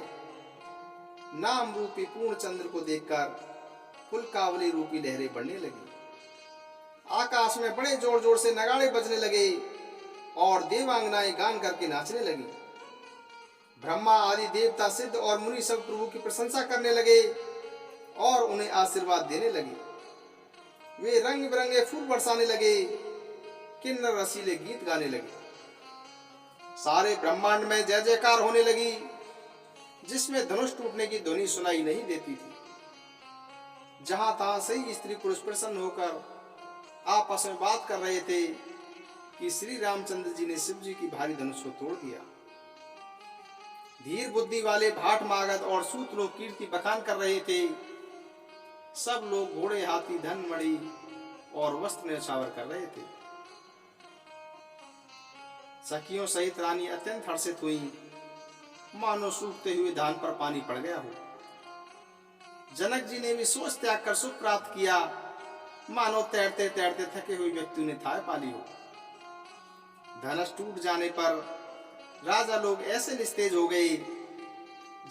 नाम रूपी पूर्ण चंद्र को देखकर फुलकावली रूपी लहरें बढ़ने लगी। आकाश में बड़े जोर जोर से नगाड़े बजने लगे और देवांगनाएं गान करके नाचने लगी। ब्रह्मा आदि देवता, सिद्ध और मुनि सब प्रभु की प्रशंसा करने लगे और उन्हें आशीर्वाद देने लगे। वे रंग बिरंगे फूल बरसाने लगे, किन्नर रसीले गीत गाने लगे। सारे ब्रह्मांड में जय जयकार होने लगी, जिसमें धनुष टूटने की ध्वनि सुनाई नहीं देती थी। जहां तहां सही स्त्री पुरुष प्रसन्न होकर आपस में बात कर रहे थे कि श्री रामचंद्र जी ने शिव जी की भारी धनुष को तोड़ दिया। धीर बुद्धि वाले भाट मागध और सूत लोग कीर्ति बखान कर रहे थे। सब लोग घोड़े, हाथी, धन, मणि और वस्त्र न्यौछावर कर रहे थे। सखियों सहित रानी अत्यंत हर्षित हुई, मानो सूखते हुए धान पर पानी पड़ गया हो। जनक जी ने भी सोच त्याग कर सुख प्राप्त किया, मानो तैरते तैरते थके हुए व्यक्ति ने थाह पा ली हो। धनुष टूट जाने पर राजा लोग ऐसे निस्तेज हो गए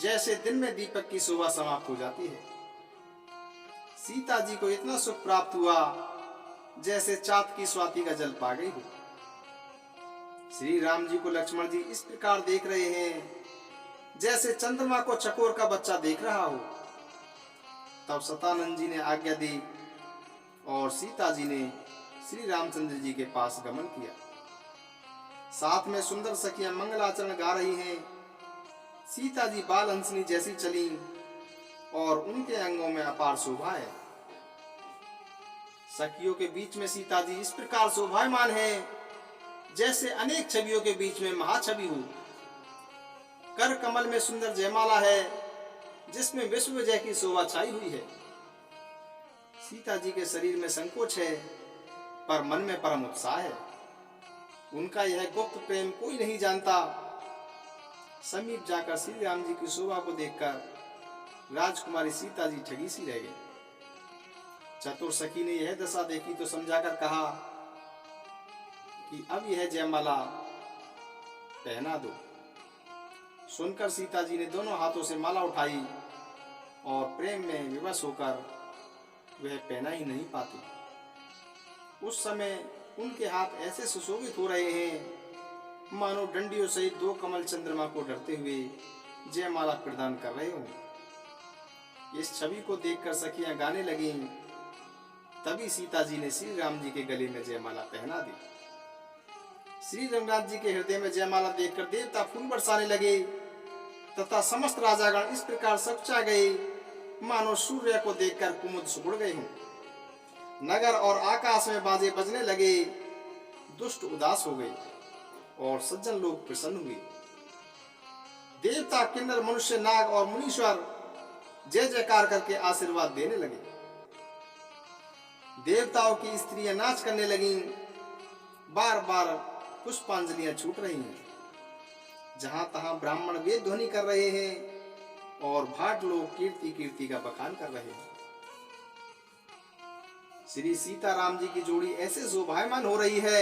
जैसे दिन में दीपक की शोभा समाप्त हो जाती है। सीता जी को इतना सुख प्राप्त हुआ जैसे चाँद की स्वाति का जल पा गई हो। श्री राम जी को लक्ष्मण जी इस प्रकार देख रहे हैं जैसे चंद्रमा को चकोर का बच्चा देख रहा हो। तब सतानंद जी ने आज्ञा दी और सीता जी ने श्री रामचंद्र जी के पास गमन किया। साथ में सुंदर सखियां मंगलाचरण गा रही हैं। सीता जी बाल हंसनी जैसी चली और उनके अंगों में अपार शोभा है। सखियों के बीच में सीता जी इस प्रकार शोभायमान है जैसे अनेक छवियों के बीच में महाछवि हो। कर कमल में सुंदर जयमाला है जिसमें विश्व विजय की शोभा छाई हुई है। सीता जी के शरीर में संकोच है पर मन में परम उत्साह है। उनका यह गुप्त प्रेम कोई नहीं जानता। समीप जाकर श्री राम जी की शोभा को देखकर राजकुमारी सीता जी ठगी सी रह गई। चतुर सखी ने यह दशा देखी तो समझाकर कहा कि अब यह जयमाला पहना दो। सुनकर सीता जी ने दोनों हाथों से माला उठाई और प्रेम में विवश होकर वह पहना ही नहीं पाती। उस समय उनके हाथ ऐसे सुशोभित हो रहे हैं मानो डंडियों सहित 2 कमल चंद्रमा को डरते हुए जयमाला प्रदान कर रहे हों। इस छवि को देखकर सखियां गाने लगीं। तभी सीता जी ने श्री राम जी के गले में जयमाला पहना दी। श्री रंगनाथ जी के हृदय में जयमाला देखकर देवता फूल बरसाने लगे तथा समस्त राजागण इस प्रकार सकचा गए मानो सूर्य को देखकर कुमुद सुगड़ गए हों। नगर और आकाश में बाजे बजने लगे, दुष्ट उदास हो गए और सज्जन लोग प्रसन्न हुए। देवता, किन्नर, मनुष्य, नाग और मुनीश्वर जय जयकार करके आशीर्वाद देने लगे। देवताओं की स्त्रियां नाच करने लगीं, बार बार पुष्पांजलियां छूट रही हैं। जहां तहां ब्राह्मण वेद ध्वनि कर रहे हैं और भाट लोग कीर्ति कीर्ति का बखान कर रहे हैं। श्री सीताराम जी की जोड़ी ऐसे शोभायमान हो रही है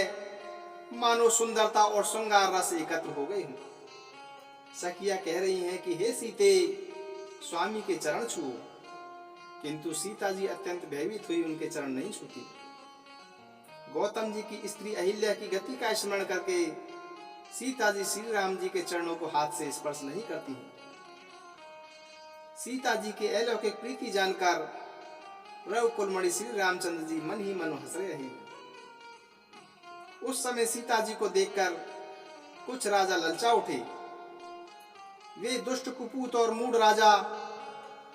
मानो सुंदरता और श्रृंगार रस एकत्र हो गए हों। सखियां कह रही हैं कि हे सीते, स्वामी के चरण छुओ, किंतु सीता जी अत्यंत भयभीत हुई उनके चरण नहीं छूती। गौतम जी की स्त्री अहिल्या की गति का स्मरण करके सीता जी श्री राम जी के चरणों को हाथ से स्पर्श नहीं करती हैं। सीता जी के अलौकिक प्रीति जानकर रघुकुलमणि श्री रामचंद्र जी मन ही मन हंस रहे हैं। उस समय सीता जी को देखकर कुछ राजा ललचा उठे। वे दुष्ट, कुपूत और मूढ़ राजा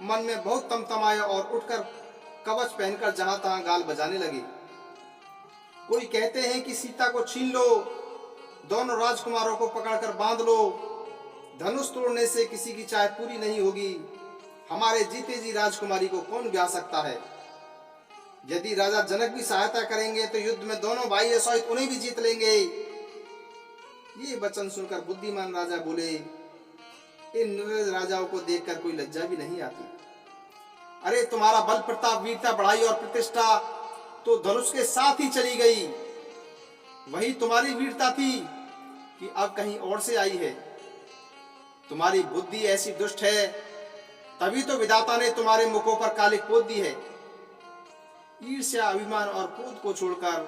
मन में बहुत तमतमाए और उठकर कवच पहनकर जहां तहां गाल बजाने लगे। कोई कहते हैं कि सीता को छीन लो, दोनों राजकुमारों को पकड़कर बांध लो, धनुष तोड़ने से किसी की चाह पूरी नहीं होगी, हमारे जीते जी राजकुमारी को कौन ब्याह सकता है। यदि राजा जनक भी सहायता करेंगे तो युद्ध में दोनों भाई सहित उन्हें भी जीत लेंगे। ये वचन सुनकर बुद्धिमान राजा बोले, इन निर्दयी राजाओं को देखकर कोई लज्जा भी नहीं आती। अरे तुम्हारा बल, प्रताप, वीरता, बढ़ाई और प्रतिष्ठा तो धनुष के साथ ही चली गई। वही तुम्हारी वीरता थी कि अब कहीं और से आई है। तुम्हारी बुद्धि ऐसी दुष्ट है, तभी तो विधाता ने तुम्हारे मुखों पर कालिक पोत दी है। ईर्ष्या, अभिमान और क्रोध को छोड़कर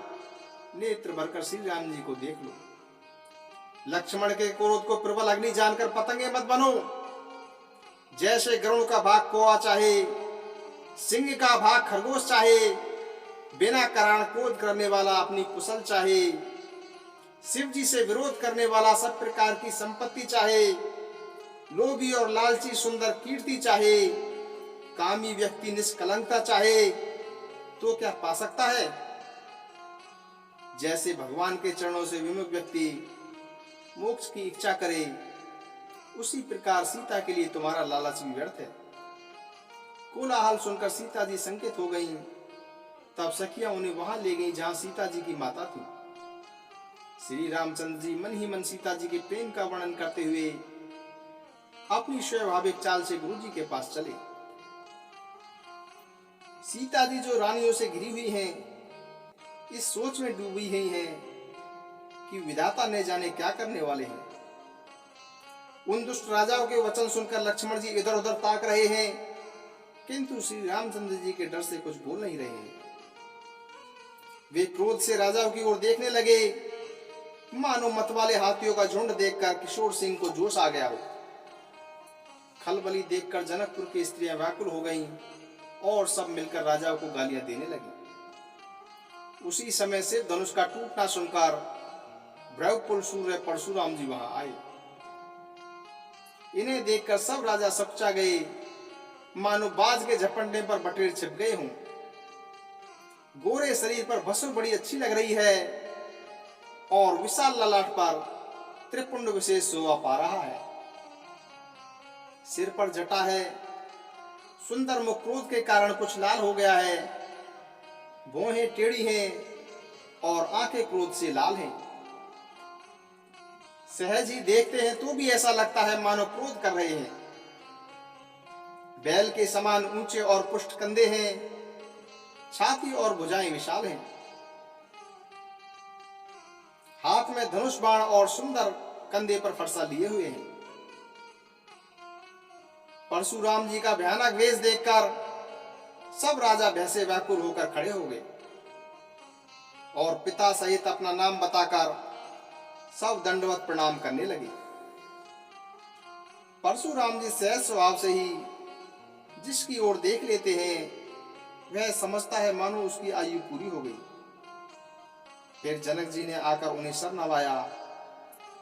नेत्र भरकर श्री राम जी को देख लो। लक्ष्मण के क्रोध को प्रबल अग्नि जानकर पतंगे मत बनो। जैसे गरुड़ का भाग कौवा चाहे, सिंह का भाग खरगोश चाहे, बिना कारण क्रोध करने वाला अपनी कुशल चाहे, शिव जी से विरोध करने वाला सब प्रकार की संपत्ति चाहे, लोभी और लालची सुंदर कीर्ति चाहे, कामी व्यक्ति निष्कलंकता चाहे, तो क्या पा सकता है। जैसे भगवान के चरणों से विमुख व्यक्ति मोक्ष की इच्छा करे, उसी प्रकार सीता के लिए तुम्हारा लालच भी व्यर्थ है। कोलाहल सुनकर सीता जी संकित हो गईं। तब सखियां उन्हें वहां ले गईं जहां सीता जी की माता थी। श्री रामचंद्र जी मन ही मन सीता जी के प्रेम का वर्णन करते हुए अपनी स्वाभाविक चाल से गुरु जी के पास चले। सीता जी जो रानियों से घिरी हुई हैं, इस सोच में डूबी हुई हैं कि विधाता ने जाने क्या करने वाले हैं। उन दुष्ट राजाओं के वचन सुनकर लक्ष्मण जी इधर उधर ताक रहे हैं, किंतु श्री रामचंद्र जी के डर से कुछ बोल नहीं रहे हैं। वे क्रोध से राजाओं की ओर देखने लगे, मानो मतवाले हाथियों का झुंड देखकर किशोर सिंह को जोश आ गया हो। खलबली देखकर जनकपुर की स्त्रियां व्याकुल हो गईं और सब मिलकर राजाओं को गालियां देने लगी। उसी समय से धनुष का टूटना सुनकर ब्रह्मपुर सूर्य परशुराम जी वहां आए। इन्हें देखकर सब राजा सकचा गए, मानो बाज के झपटने पर बटेर छिप गए हों। गोरे शरीर पर भस्म बड़ी अच्छी लग रही है और विशाल ललाट पर त्रिपुंड विशेष शोभा पा रहा है। सिर पर जटा है, सुंदर मुख क्रोध के कारण कुछ लाल हो गया है, भौहें टेढ़ी हैं और आंखें क्रोध से लाल हैं। सहज ही देखते हैं तो भी ऐसा लगता है मानो क्रोध कर रहे हैं। बैल के समान ऊंचे और पुष्ट कंधे हैं, छाती और भुजाएं विशाल हैं। हाथ में धनुष बाण और सुंदर कंधे पर फरसा लिए हुए हैं। परशुराम जी का भयानक वेश देखकर सब राजा भय से व्याकुल होकर खड़े हो गए और पिता सहित अपना नाम बताकर सब दंडवत प्रणाम करने लगे। परशुराम जी सहज स्वभाव से ही जिसकी ओर देख लेते हैं वह समझता है मानो उसकी आयु पूरी हो गई। फिर जनक जी ने आकर उन्हें सर नवाया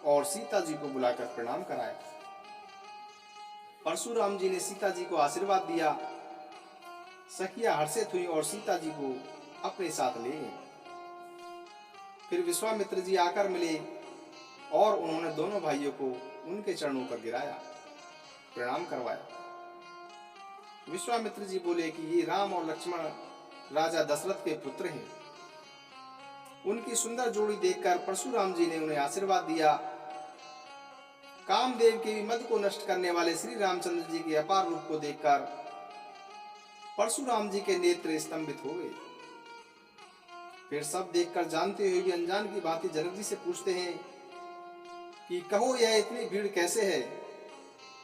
और सीता जी को बुलाकर प्रणाम कराया। परशुराम जी ने सीता जी को आशीर्वाद दिया। सखियां हर्षित हुई और सीता जी को अपने साथ ले गए। फिर विश्वामित्र जी आकर मिले और उन्होंने दोनों भाइयों को उनके चरणों पर गिराया, प्रणाम करवाया। विश्वामित्र जी बोले कि ये राम और लक्ष्मण राजा दशरथ के पुत्र हैं। उनकी सुंदर जोड़ी देखकर परशुराम जी ने उन्हें आशीर्वाद दिया। कामदेव के मद को नष्ट करने वाले श्री रामचंद्र जी के अपार रूप को देखकर परशुराम जी के नेत्र स्तंभित हो गए। फिर सब देखकर जानते हुए भी अनजान की भांति जनक जी से पूछते हैं कि कहो यह इतनी भीड़ कैसे है।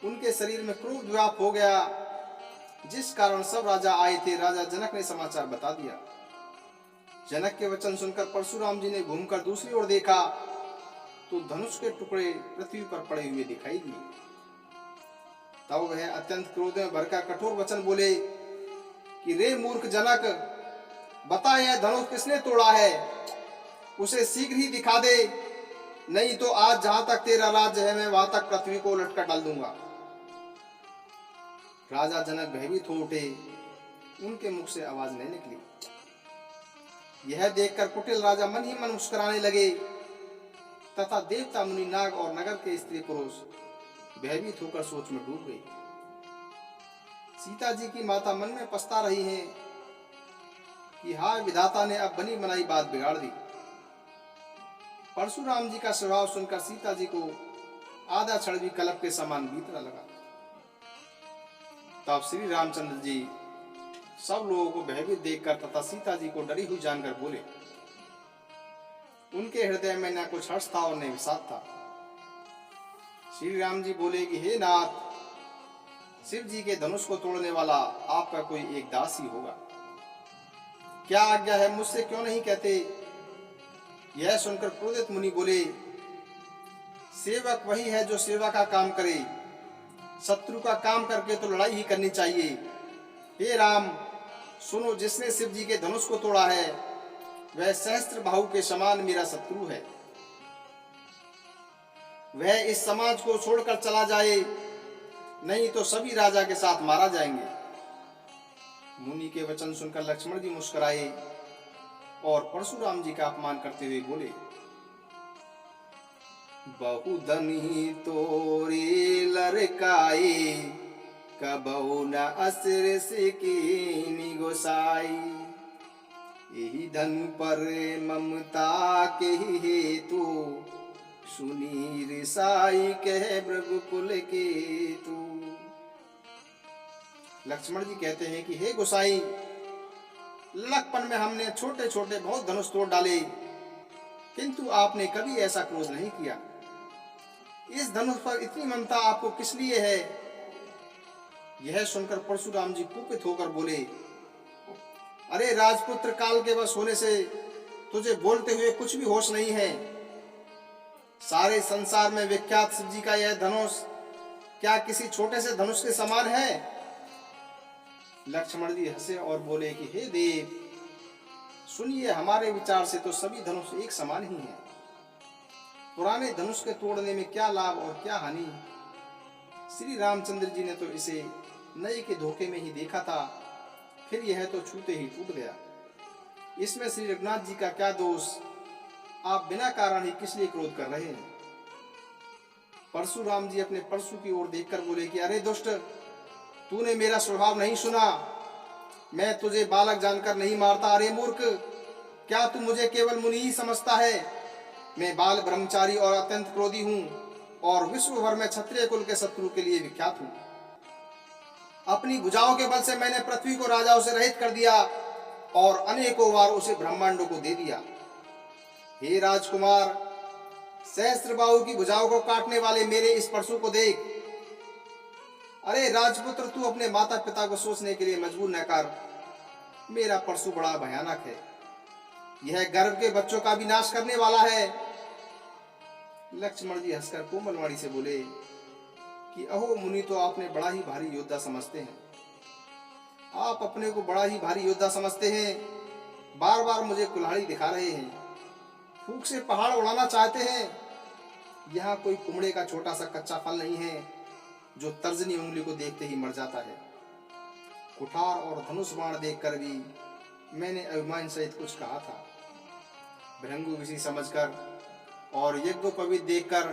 उनके शरीर में क्रोध व्याप हो गया, जिस कारण सब राजा आए थे। राजा जनक ने समाचार बता दिया। जनक के वचन सुनकर परशुराम जी ने घूमकर दूसरी ओर देखा तो धनुष के टुकड़े पृथ्वी पर पड़े हुए दिखाई दिए। तब वह अत्यंत क्रोध में भरकर कठोर वचन बोले कि रे मूर्ख जनक, बता यह धनुष किसने तोड़ा है, उसे शीघ्र ही दिखा दे, नहीं तो आज जहां तक तेरा राज्य है मैं वहां तक पृथ्वी को उलट कर डाल दूंगा। राजा जनक भयभीत हो उठे, उनके मुख से आवाज नहीं निकली। यह देखकर कुटिल राजा मन ही मन मुस्कुराने लगे तथा देवता मुनि नाग और नगर के स्त्री पुरुष भयभीत होकर सोच में डूब गई। सीता जी की माता मन में पछता रही हैं कि हाय विधाता ने अब बनी बनाई बात बिगाड़ दी। परशुराम जी का स्वभाव सुनकर सीता जी को आधा क्षण भी कलप के समान बीतना लगा। तब श्री रामचंद्र जी सब लोगों को भयभीत देखकर तथा सीता जी को डरी हुई जानकर बोले। उनके हृदय में न कुछ हर्ष था और न विषाद था। श्री राम जी बोले कि हे नाथ, शिव जी के धनुष को तोड़ने वाला आपका कोई एक दास ही होगा। क्या आज्ञा है, मुझसे क्यों नहीं कहते। यह सुनकर क्रोधित मुनि बोले, सेवक वही है जो सेवा का काम करे, शत्रु का काम करके तो लड़ाई ही करनी चाहिए। हे राम, सुनो, जिसने शिव जी के धनुष को तोड़ा है वह सहस्त्र बाहु के समान मेरा शत्रु है। वह इस समाज को छोड़कर चला जाए, नहीं तो सभी राजा के साथ मारा जाएंगे। मुनि के वचन सुनकर लक्ष्मण जी मुस्कुराए और परशुराम जी का अपमान करते हुए बोले, बहुधनी तोरे लड़काई, कबहु न असर से कीनी गोसाई। यही धन पर ममता के हेतु, सुनी रिसाई कह भृगुकुल के तू। लक्ष्मण जी कहते हैं कि हे गोसाई, लड़कपन में हमने छोटे छोटे बहुत धनुष तोड़ डाले, किंतु आपने कभी ऐसा क्रोध नहीं किया। इस धनुष पर इतनी ममता आपको किस लिए है। यह सुनकर परशुराम जी कुपित होकर बोले, अरे राजपुत्र, काल के वश होने से तुझे बोलते हुए कुछ भी होश नहीं है। सारे संसार में विख्यात शिव जी का यह धनुष क्या किसी छोटे से धनुष के समान है। लक्ष्मण जी हंसे और बोले कि हे देव, सुनिए, हमारे विचार से तो सभी धनुष एक समान ही हैं। पुराने धनुष के तोड़ने में क्या लाभ और क्या हानि। श्री रामचंद्र जी ने तो इसे नए के धोखे में ही देखा था, फिर यह तो छूते ही टूट गया। इसमें श्री रघुनाथ जी का क्या दोष। आप बिना कारण ही किस लिए क्रोध कर रहे हैं। परशुराम जी अपने परशु की ओर देखकर बोले कि अरे दुष्ट, तूने मेरा स्वभाव नहीं सुना। मैं तुझे बालक जानकर नहीं मारता। अरे मूर्ख, क्या तू मुझे केवल मुनि ही समझता है। मैं बाल ब्रह्मचारी और अत्यंत क्रोधी हूँ और विश्व भर में क्षत्रिय कुल के शत्रु के लिए विख्यात हूँ। अपनी भुजाओं के बल से मैंने पृथ्वी को राजाओं से रहित कर दिया और अनेकों बार उसे ब्रह्मांडों को दे दिया। हे राजकुमार, सहस्त्रबाहु की भुजाओं को काटने वाले मेरे इस परशु को देख। अरे राजपुत्र, तू अपने माता पिता को सोचने के लिए मजबूर न कर। मेरा परशु बड़ा भयानक है। यह गर्भ के बच्चों का भी नाश करने वाला है। लक्ष्मण जी हंसकर कोमलवाणी से बोले कि अहो मुनि, तो आपने बड़ा ही भारी योद्धा समझते हैं, आप अपने को बड़ा ही भारी योद्धा समझते हैं, बार बार मुझे कुल्हाड़ी दिखा रहे हैं, फूंक से पहाड़ उड़ाना चाहते हैं। यहाँ कोई कुमड़े का छोटा सा कच्चा फल नहीं है जो तर्जनी उंगली को देखते ही मर जाता है। कुठार और धनुष बाण देखकर भी मैंने अभिमान सहित कुछ कहा था। भृंगु विषी समझकर और यज्ञोपवीत देखकर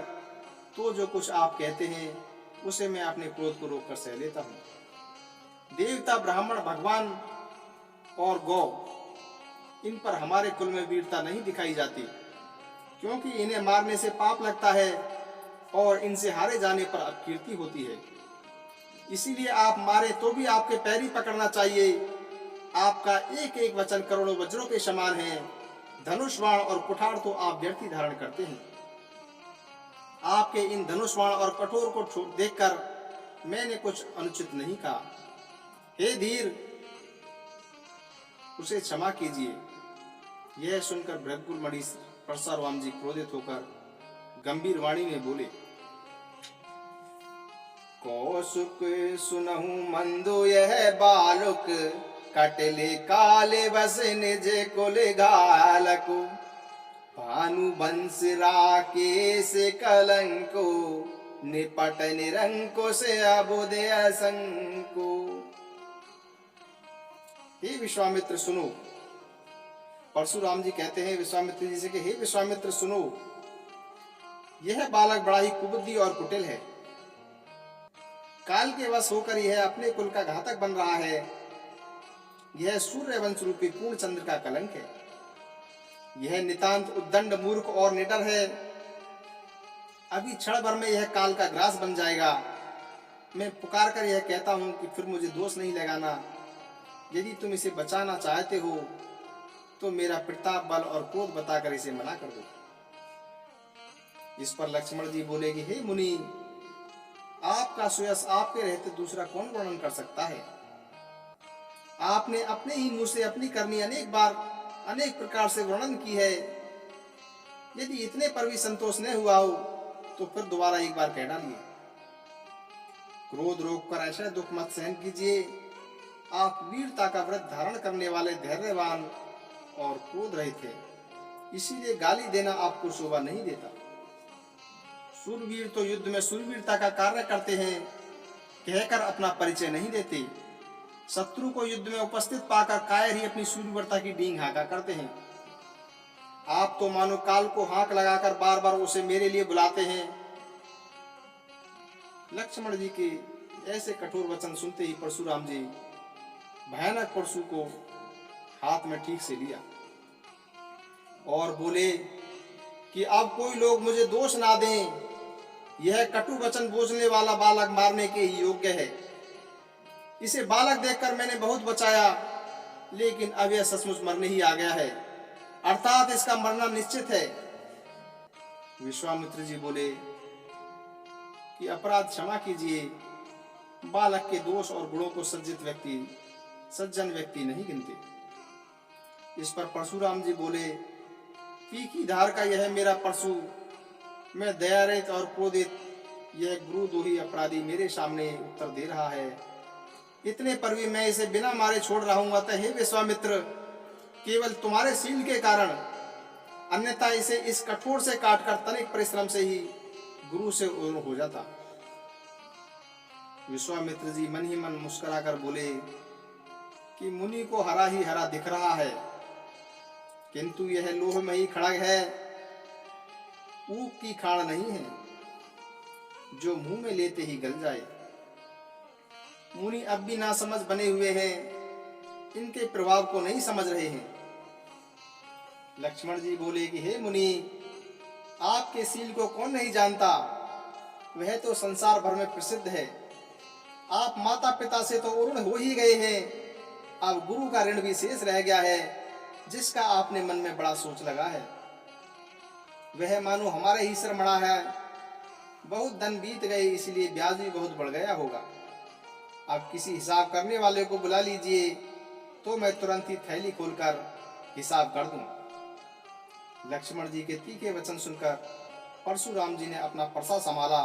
तो जो कुछ आप कहते हैं उसे मैं अपने क्रोध को रोककर सह लेता हूँ। देवता, ब्राह्मण, भगवान और गौ, इन पर हमारे कुल में वीरता नहीं दिखाई जाती, क्योंकि इन्हें मारने से पाप लगता है और इनसे हारे जाने पर अपकीर्ति होती है। इसीलिए आप मारे तो भी आपके पैर ही पकड़ना चाहिए। आपका एक एक वचन करोड़ों वज्रों के समान है। धनुष बाण और कुठार तो आप व्यर्थी धारण करते हैं। आपके इन धनुष बाण और कठोर को देखकर मैंने कुछ अनुचित नहीं कहा। हे धीर, उसे क्षमा कीजिए। यह सुनकर भृगुमणि परशुराम जी क्रोधित होकर गंभीर वाणी में बोले, कौसुक सुनहु मंदो यह बालक, कटले काले बस निज कुल घालको, भानु वंश राकेश कलंको, निपट निरंकुश अबुदय संको। हे विश्वामित्र सुनो। परशुराम जी कहते हैं विश्वामित्र जी से कि हे विश्वामित्र सुनो, यह बालक बड़ा ही कुबुद्धि और कुटिल है। काल के वश होकर यह अपने कुल का घातक बन रहा है। यह सूर्य वंश रूपी पूर्ण चंद्र का कलंक है। यह नितांत उद्दंड, मूर्ख और निडर है। अभी क्षण भर में यह काल का ग्रास बन जाएगा। मैं पुकार कर यह कहता हूं कि फिर मुझे दोष नहीं लगाना। यदि तुम इसे बचाना चाहते हो तो मेरा प्रताप, बल और क्रोध बताकर इसे मना कर दो। इस पर लक्ष्मण जी बोले कि हे मुनि, आपका सुयश आपके रहते दूसरा कौन वर्णन कर सकता है। आपने अपने ही मुंह से अपनी करनी अनेक बार अनेक प्रकार से वर्णन की है। यदि इतने पर भी संतोष न हुआ हो तो फिर दोबारा एक बार कह डालिए। क्रोध रोककर ऐसा दुख मत सहन कीजिए। आप वीरता का व्रत धारण करने वाले धैर्यवान और क्रोध रहित थे, इसीलिए गाली देना आपको शोभा नहीं देता। शूरवीर तो युद्ध में शूरवीरता का कार्य करते हैं, कहकर अपना परिचय नहीं देते। शत्रु को युद्ध में उपस्थित पाकर कायर ही अपनी शूरवीरता की डींग हाँका करते हैं। आप तो मानो काल को हाँक लगाकर बार बार उसे मेरे लिए बुलाते हैं। लक्ष्मण जी के ऐसे कठोर वचन सुनते ही परशुराम जी भयानक परशु को हाथ में ठीक से लिया और बोले कि अब कोई लोग मुझे दोष ना दें। यह कटु वचन बोझने वाला बालक मारने के ही योग्य है। इसे बालक देखकर मैंने बहुत बचाया, लेकिन अब यह सचमुच मरने ही आ गया है, अर्थात इसका मरना निश्चित है। विश्वामित्र जी बोले कि अपराध क्षमा कीजिए। बालक के दोष और गुणों को सज्जन व्यक्ति नहीं गिनते। इस पर परशुराम जी बोले, तीखी धार का यह मेरा परशु, मैं दयारहित और क्रोधित, यह गुरुद्रोही अपराधी मेरे सामने उत्तर दे रहा है। इतने पर भी मैं इसे बिना मारे छोड़ रहा हूं। अतः हे विश्वामित्र, केवल तुम्हारे शील के कारण, अन्यथा इसे इस कठोर से काटकर तनिक परिश्रम से ही गुरु से हो जाता। विश्वामित्र जी मन ही मन मुस्कुराकर बोले कि मुनि को हरा ही हरा दिख रहा है, किंतु यह लोहमयी खड़ग है, ऊख की खाड़ नहीं है जो मुंह में लेते ही गल जाए। मुनि अब भी नासमझ बने हुए हैं, इनके प्रभाव को नहीं समझ रहे हैं। लक्ष्मण जी बोले कि हे मुनि, आपके शील को कौन नहीं जानता, वह तो संसार भर में प्रसिद्ध है। आप माता पिता से तो ऋण हो ही गए हैं, अब गुरु का ऋण भी शेष रह गया है, जिसका आपने मन में बड़ा सोच लगा है। वह मानो हमारे ही सिर मड़ा है। बहुत दिन बीत गए, इसलिए ब्याज भी बहुत बढ़ गया होगा। अब किसी हिसाब करने वाले को बुला लीजिए, तो मैं तुरंत ही थैली खोलकर हिसाब कर दूं। लक्ष्मण जी के तीखे वचन सुनकर परशुराम जी ने अपना परसा संभाला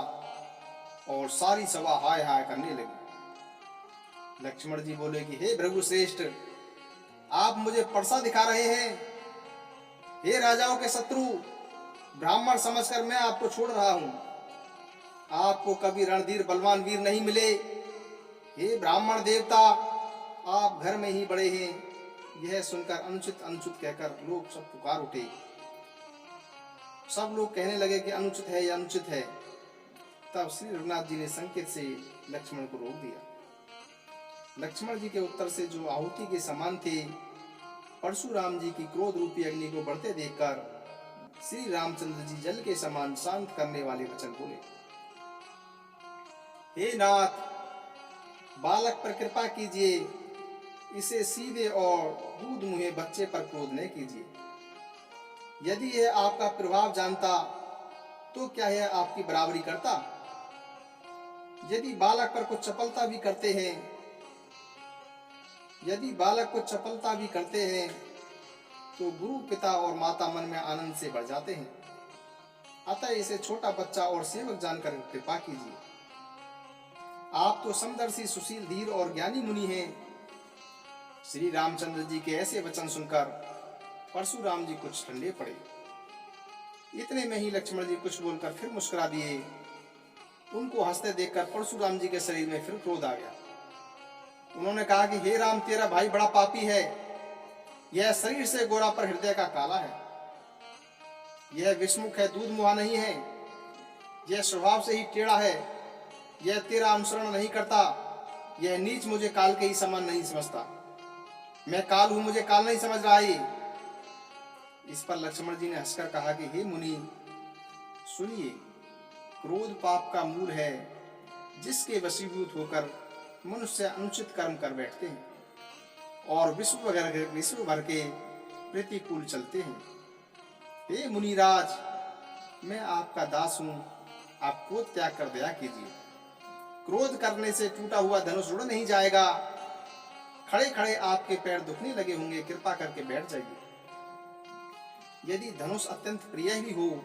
और सारी सभा हाय हाय करने लगी। लक्ष्मण जी बोले कि हे भृगु श्रेष्ठ, आप मुझे परसा दिखा रहे हैं। हे राजाओं के शत्रु, ब्राह्मण समझकर मैं आपको छोड़ रहा हूं। आपको कभी रणधीर बलवान वीर नहीं मिले। हे ब्राह्मण देवता, आप घर में ही बड़े हैं। यह सुनकर अनुचित अनुचित कहकर लोग सब पुकार उठे। सब लोग कहने लगे कि अनुचित है, यह अनुचित है। तब श्री रघुनाथ जी ने संकेत से लक्ष्मण को रोक दिया। लक्ष्मण जी के उत्तर से जो आहुति के समान थे, परशुराम जी की क्रोध रूपी अग्नि को बढ़ते देखकर श्री रामचंद्र जी जल के समान शांत करने वाले वचन बोले। हे नाथ, बालक पर कृपा कीजिए। इसे सीधे और दूध मुहे बच्चे पर क्रोध न कीजिए। यदि यह आपका प्रभाव जानता तो क्या यह आपकी बराबरी करता? यदि बालक पर कुछ चपलता भी करते हैं, तो गुरु, पिता और माता मन में आनंद से बढ़ जाते हैं। अतः इसे छोटा बच्चा और सेवक जानकर कृपा कीजिए। आप तो समदर्शी, सुशील, धीर और ज्ञानी मुनि हैं। श्री रामचंद्र जी के ऐसे वचन सुनकर परशुराम जी कुछ ठंडे पड़े। इतने में ही लक्ष्मण जी कुछ बोलकर फिर मुस्कुरा दिए। उनको हंसते देखकर परशुराम जी के शरीर में फिर क्रोध आ गया। उन्होंने कहा कि हे राम, तेरा भाई बड़ा पापी है। यह शरीर से गोरा पर हृदय का काला है। यह विषमुख है, दूध मुहा नहीं है। यह स्वभाव से ही टेढ़ा है। यह तेरा अनुसरण नहीं करता। यह नीच मुझे काल के ही समान नहीं समझता। मैं काल हूं, मुझे काल नहीं समझ रहा है। इस पर लक्ष्मण जी ने हंसकर कहा कि हे मुनि, सुनिए, क्रोध पाप का मूल है, जिसके वशीभूत होकर मनुष्य अनुचित कर्म कर बैठते हैं और विश्व भर के प्रतिकूल चलते हैं। हे मुनिराज, मैं आपका दास हूं। आप क्रोध त्याग कर दया कीजिए। क्रोध करने से टूटा हुआ धनुष रुड़ नहीं जाएगा। खड़े खड़े आपके पैर दुखने लगे होंगे, कृपा करके बैठ जाइए। यदि धनुष अत्यंत प्रिय ही हो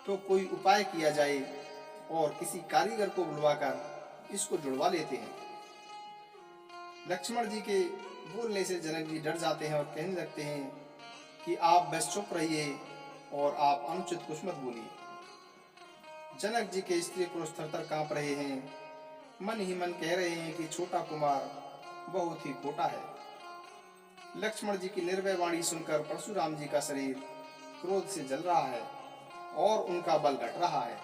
तो कोई उपाय किया जाए और किसी कारीगर को बुलवाकर इसको जुड़वा लेते हैं। लक्ष्मण जी के बोलने से जनक जी डर जाते हैं और कहने लगते हैं कि आप बस चुप रहिए और आप अनुचित कुछ मत बोलिए। जनक जी के स्त्री पुरुष थरथर कांप रहे हैं, मन ही मन कह रहे हैं कि छोटा कुमार बहुत ही खोटा है। लक्ष्मण जी की निर्भय वाणी सुनकर परशुराम जी का शरीर क्रोध से जल रहा है और उनका बल घट रहा है।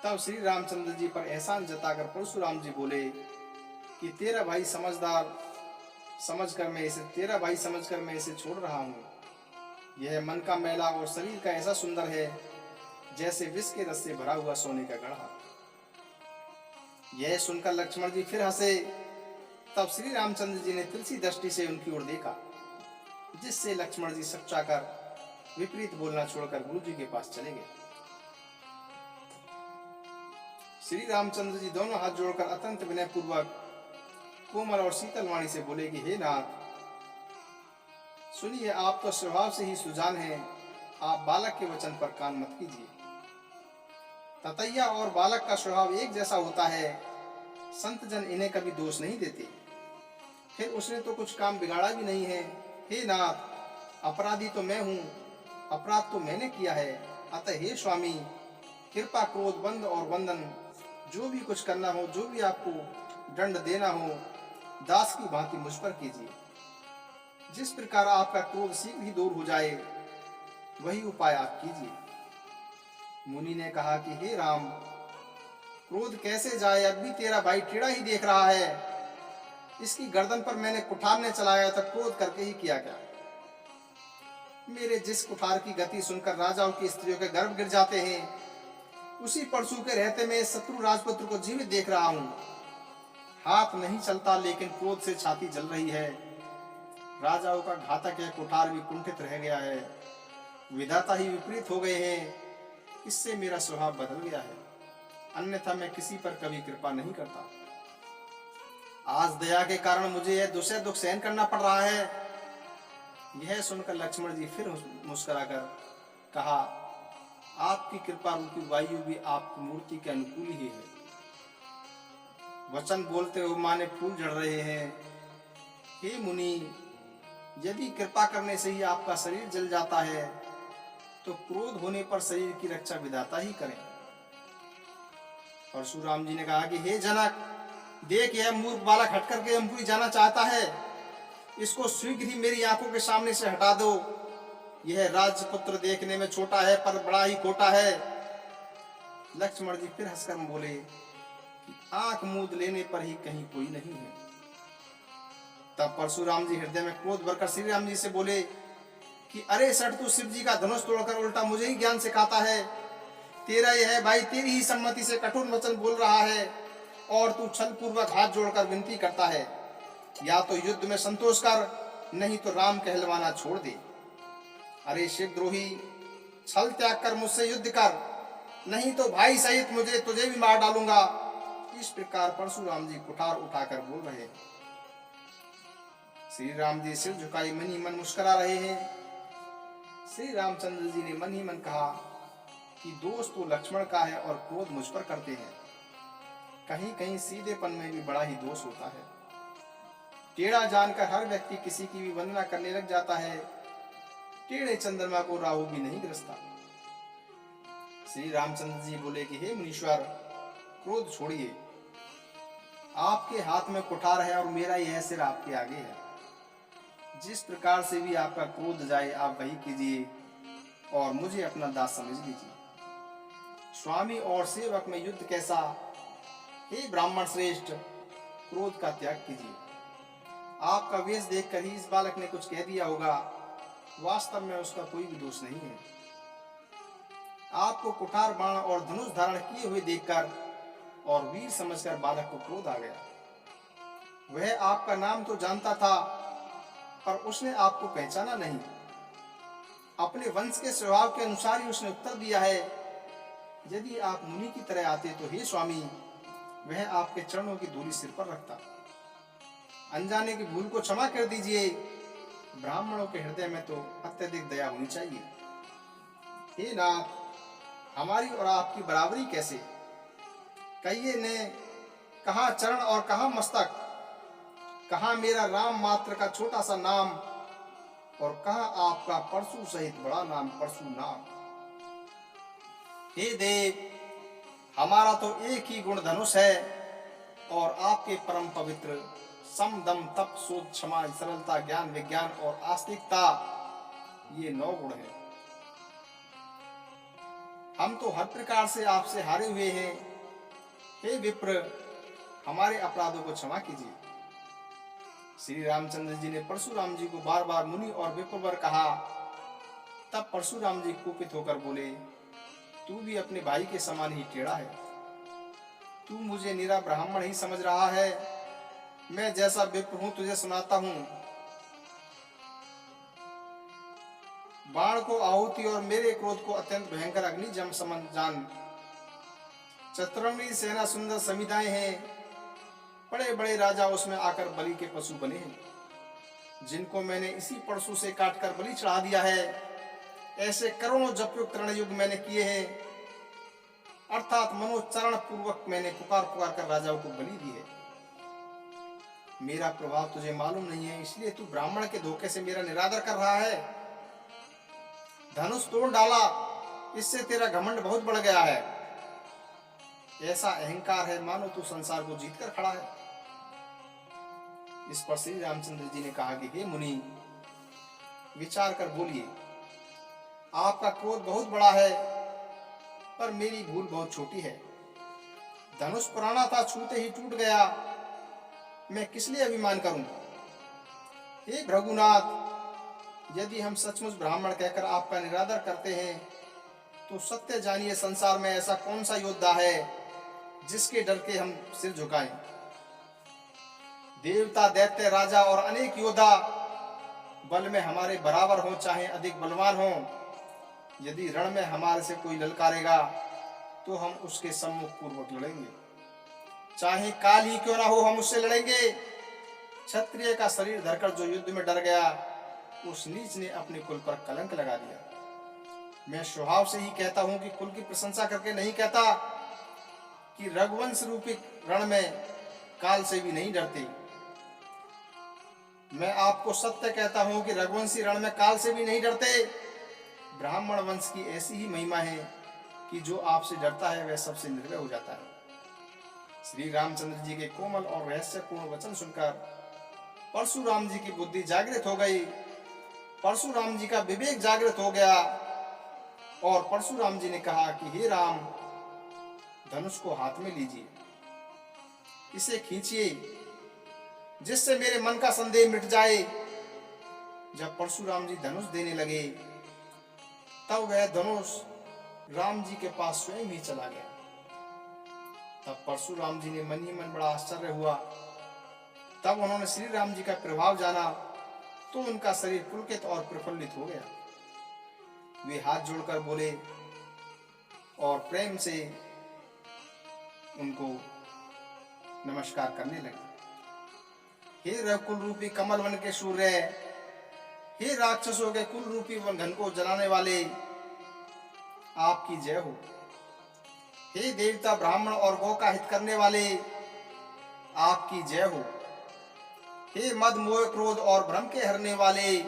तब श्री रामचंद्र जी पर एहसान जताकर परशुराम जी बोले कि तेरा भाई समझकर मैं इसे छोड़ रहा हूँ। यह मन का मैला और शरीर का ऐसा सुंदर है जैसे विष के रस से भरा हुआ सोने का गढ़ा। यह सुनकर लक्ष्मण जी फिर हंसे। तब श्री रामचंद्र जी ने तिरछी दृष्टि से उनकी ओर देखा, जिससे लक्ष्मण जी सच्चाकर विपरीत बोलना छोड़कर गुरु जी के पास चले गए। श्री रामचंद्र जी दोनों हाथ जोड़कर अत्यंत विनय पूर्वक कोमल और शीतल वाणी से बोले कि हे नाथ, सुनिए, आप तो स्वभाव से ही सुजान हैं। आप बालक के वचन पर कान मत कीजिए। ततैया और बालक का स्वभाव एक जैसा होता है। संत जन इन्हें कभी दोष नहीं देते। फिर उसने तो कुछ काम बिगाड़ा भी नहीं है। हे नाथ, अपराधी तो मैं हूँ, अपराध तो मैंने किया है। अतः हे स्वामी, कृपा, क्रोध, बंध और वंदन, जो भी कुछ करना हो, जो भी आपको दंड देना हो, दास की भांति मुझ पर कीजिए। जिस प्रकार आपका क्रोध शीघ्र ही दूर हो जाए, वही उपाय आप कीजिए। मुनि ने कहा कि हे राम, क्रोध कैसे जाए? अब भी तेरा भाई टेढ़ा ही देख रहा है। इसकी गर्दन पर मैंने कुठार ने चलाया था, क्रोध करके ही किया क्या? मेरे जिस कुठार की गति सुनकर राजाओं की स्त्रियों के गर्भ गिर जाते हैं, उसी परशु के रहते में शत्रु राजपुत्र को जीवित देख रहा हूं। हाथ नहीं चलता, लेकिन क्रोध से छाती जल रही है। राजाओं का घातक है कुठार भी कुंठित रह गया है। विधाता ही विपरीत हो गए हैं। इससे मेरा स्वभाव बदल गया है, अन्यथा मैं किसी पर कभी कृपा नहीं करता। आज दया के कारण मुझे यह दुख सहन करना पड़ रहा है। यह सुनकर लक्ष्मण जी फिर मुस्कुराकर कहा, आपकी कृपा रूपी वायु भी आपकी मूर्ति के अनुकूल ही है। वचन बोलते हुए माने फूल झड़ रहे हैं। हे मुनि, यदि कृपा करने से ही आपका शरीर जल जाता है तो क्रोध होने पर शरीर की रक्षा विधाता ही करें। परशुराम जी ने कहा कि हे जनक, देख यह मूर्ख बालक हट करके यमपुरी जाना चाहता है, इसको शीघ्र ही मेरी आंखों के सामने से हटा दो। यह राजपुत्र देखने में छोटा है पर बड़ा ही खोटा है। लक्ष्मण जी फिर हंसकर बोले कि आंख मूंद लेने पर ही कहीं कोई नहीं है। तब परशुराम जी हृदय में क्रोध भरकर श्री राम जी से बोले कि अरे सठ, तू शिव जी का धनुष तोड़कर उल्टा मुझे ही ज्ञान सिखाता है। तेरा यह भाई तेरी ही सम्मति से कठोर वचन बोल रहा है और तू छल पूर्वक हाथ जोड़कर विनती करता है, या तो युद्ध में संतोष कर, नहीं तो राम कहलवाना छोड़ दे। अरे शिवद्रोही, छल त्याग कर मुझसे युद्ध कर, नहीं तो भाई सहित मुझे तुझे भी मार डालूंगा। इस प्रकार परशुराम जी कुठार उठाकर बोल रहे हैं। श्री राम जी सिर झुकाए मन ही मन मुस्कुरा रहे हैं। श्री रामचंद्र जी ने मन ही मन कहा कि दोष तो लक्ष्मण का है और क्रोध मुझ पर करते हैं। कहीं कहीं सीधेपन में भी बड़ा ही दोष होता है। टेढ़ा जानकर हर व्यक्ति किसी की भी वंदना करने लग जाता है। टेढ़े चंद्रमा को राहु भी नहीं ग्रसता। श्री रामचंद्र जी बोले कि हे मुनीश्वर, क्रोध छोड़िए। आपके हाथ में कुठार है और मेरा यह सिर आपके आगे है। जिस प्रकार से भी आपका क्रोध जाए आप वही कीजिए और मुझे अपना दास समझ लीजिए। स्वामी और सेवक में युद्ध कैसा? हे ब्राह्मण श्रेष्ठ, क्रोध का त्याग कीजिए। आपका वेश देखकर ही इस बालक ने कुछ कह दिया होगा, वास्तव में उसका कोई भी दोष नहीं है। आपको कुठार बाण और धनुष धारण किए हुए देखकर और वीर समझकर बालक को क्रोध आ गया। वह आपका नाम तो जानता था पर उसने आपको पहचाना नहीं। अपने वंश के स्वभाव के अनुसार ही उसने उत्तर दिया है। यदि आप मुनि की तरह आते तो हे स्वामी, वह आपके चरणों की धूलि सिर पर रखता। अनजाने की भूल को क्षमा कर दीजिए। ब्राह्मणों के हृदय में तो अत्यधिक दया होनी चाहिए। हे नाथ, हमारी और आपकी बराबरी कैसे? कहिए ने कहाँ चरण और कहाँ मस्तक, कहाँ मेरा राम मात्र का छोटा सा नाम और कहाँ आपका परशु सहित बड़ा नाम परशुनाम। हे देव, हमारा तो एक ही गुण धनुष है और आपके परम पवित्र सम दम तप शोध क्षमा सरलता ज्ञान विज्ञान और आस्तिकता, ये 9 गुण है। हम तो हर प्रकार से आपसे हारे हुए हैं। हे विप्र, हमारे अपराधों को क्षमा कीजिए। श्री रामचंद्र जी ने परशुराम जी को बार बार मुनि और विप्रवर कहा। तब परशुराम जी कुपित होकर बोले, तू भी अपने भाई के समान ही टेढ़ा है। तू मुझे निरा ब्राह्मण ही समझ रहा है। मैं जैसा विप्र हूं तुझे सुनाता हूं। बाण को आहुति और मेरे क्रोध को अत्यंत भयंकर अग्नि जम समन जान। चतुरंगी सेना सुंदर समिधाएं हैं। बड़े बड़े राजा उसमें आकर बलि के पशु बने हैं, जिनको मैंने इसी परशु से काटकर बलि चढ़ा दिया है। ऐसे करोड़ों जपयुक्त रणयुग मैंने किए हैं, अर्थात मनोचरण पूर्वक मैंने पुकार पुकार कर राजाओं को बलि दी है। मेरा प्रभाव तुझे मालूम नहीं है, इसलिए तू ब्राह्मण के धोखे से मेरा निरादर कर रहा है। धनुष तोड़ डाला, इससे तेरा घमंड बहुत बढ़ गया है। ऐसा अहंकार है मानो तू संसार को जीत कर खड़ा है। इस पर श्री रामचंद्र जी ने कहा कि हे मुनि, विचार कर बोलिए। आपका क्रोध बहुत बड़ा है पर मेरी भूल बहुत छोटी है। धनुष पुराना था, छूते ही टूट गया। मैं किस लिए अभिमान करूं? हे भृगुनाथ, यदि हम सचमुच ब्राह्मण कहकर आपका निरादर करते हैं तो सत्य जानिए, संसार में ऐसा कौन सा योद्धा है जिसके डर के हम सिर झुकाएं। देवता, दैत्य, राजा और अनेक योद्धा बल में हमारे बराबर हो, चाहे अधिक बलवान हो। यदि रण में हमारे से कोई ललकारेगा तो हम उसके सम्मुख पूर्वक लड़ेंगे। चाहे काल ही क्यों ना हो, हम उससे लड़ेंगे। क्षत्रिय का शरीर धरकर जो युद्ध में डर गया, उस नीच ने अपने कुल पर कलंक लगा दिया। मैं स्वभाव से ही कहता हूं कि कुल की प्रशंसा करके नहीं कहता कि रघुवंश रूपी रण में काल से भी नहीं डरते। मैं आपको सत्य कहता हूं कि रघुवंशी रण में काल से भी नहीं डरते। ब्राह्मण वंश की ऐसी ही महिमा है कि जो आपसे डरता है वह सबसे निर्भय हो जाता है। श्री रामचंद्र जी के कोमल और रहस्यपूर्ण वचन सुनकर परशुराम जी की बुद्धि जागृत हो गई, परशुराम जी का विवेक जागृत हो गया और परशुराम जी ने कहा कि हे राम, धनुष को हाथ में लीजिए, इसे खींचिए जिससे मेरे मन का संदेह मिट जाए। जब परशुराम जी धनुष देने लगे तब वह धनुष राम जी के पास स्वयं ही चला गया। तब परशुराम जी ने मन ही मन बड़ा आश्चर्य हुआ। तब उन्होंने श्री राम जी का प्रभाव जाना तो उनका शरीर पुलकित और प्रफुल्लित हो गया। वे हाथ जोड़कर बोले और प्रेम से उनको नमस्कार करने लगे। हे रघुकुल रूपी कमल वन के सूर्य, हे राक्षसों के कुल रूपी घन को जलाने वाले, आपकी जय हो। हे देवता ब्राह्मण और गौ का हित करने वाले, आपकी जय हो। हे मद मोह क्रोध और भ्रम के हरने वाले,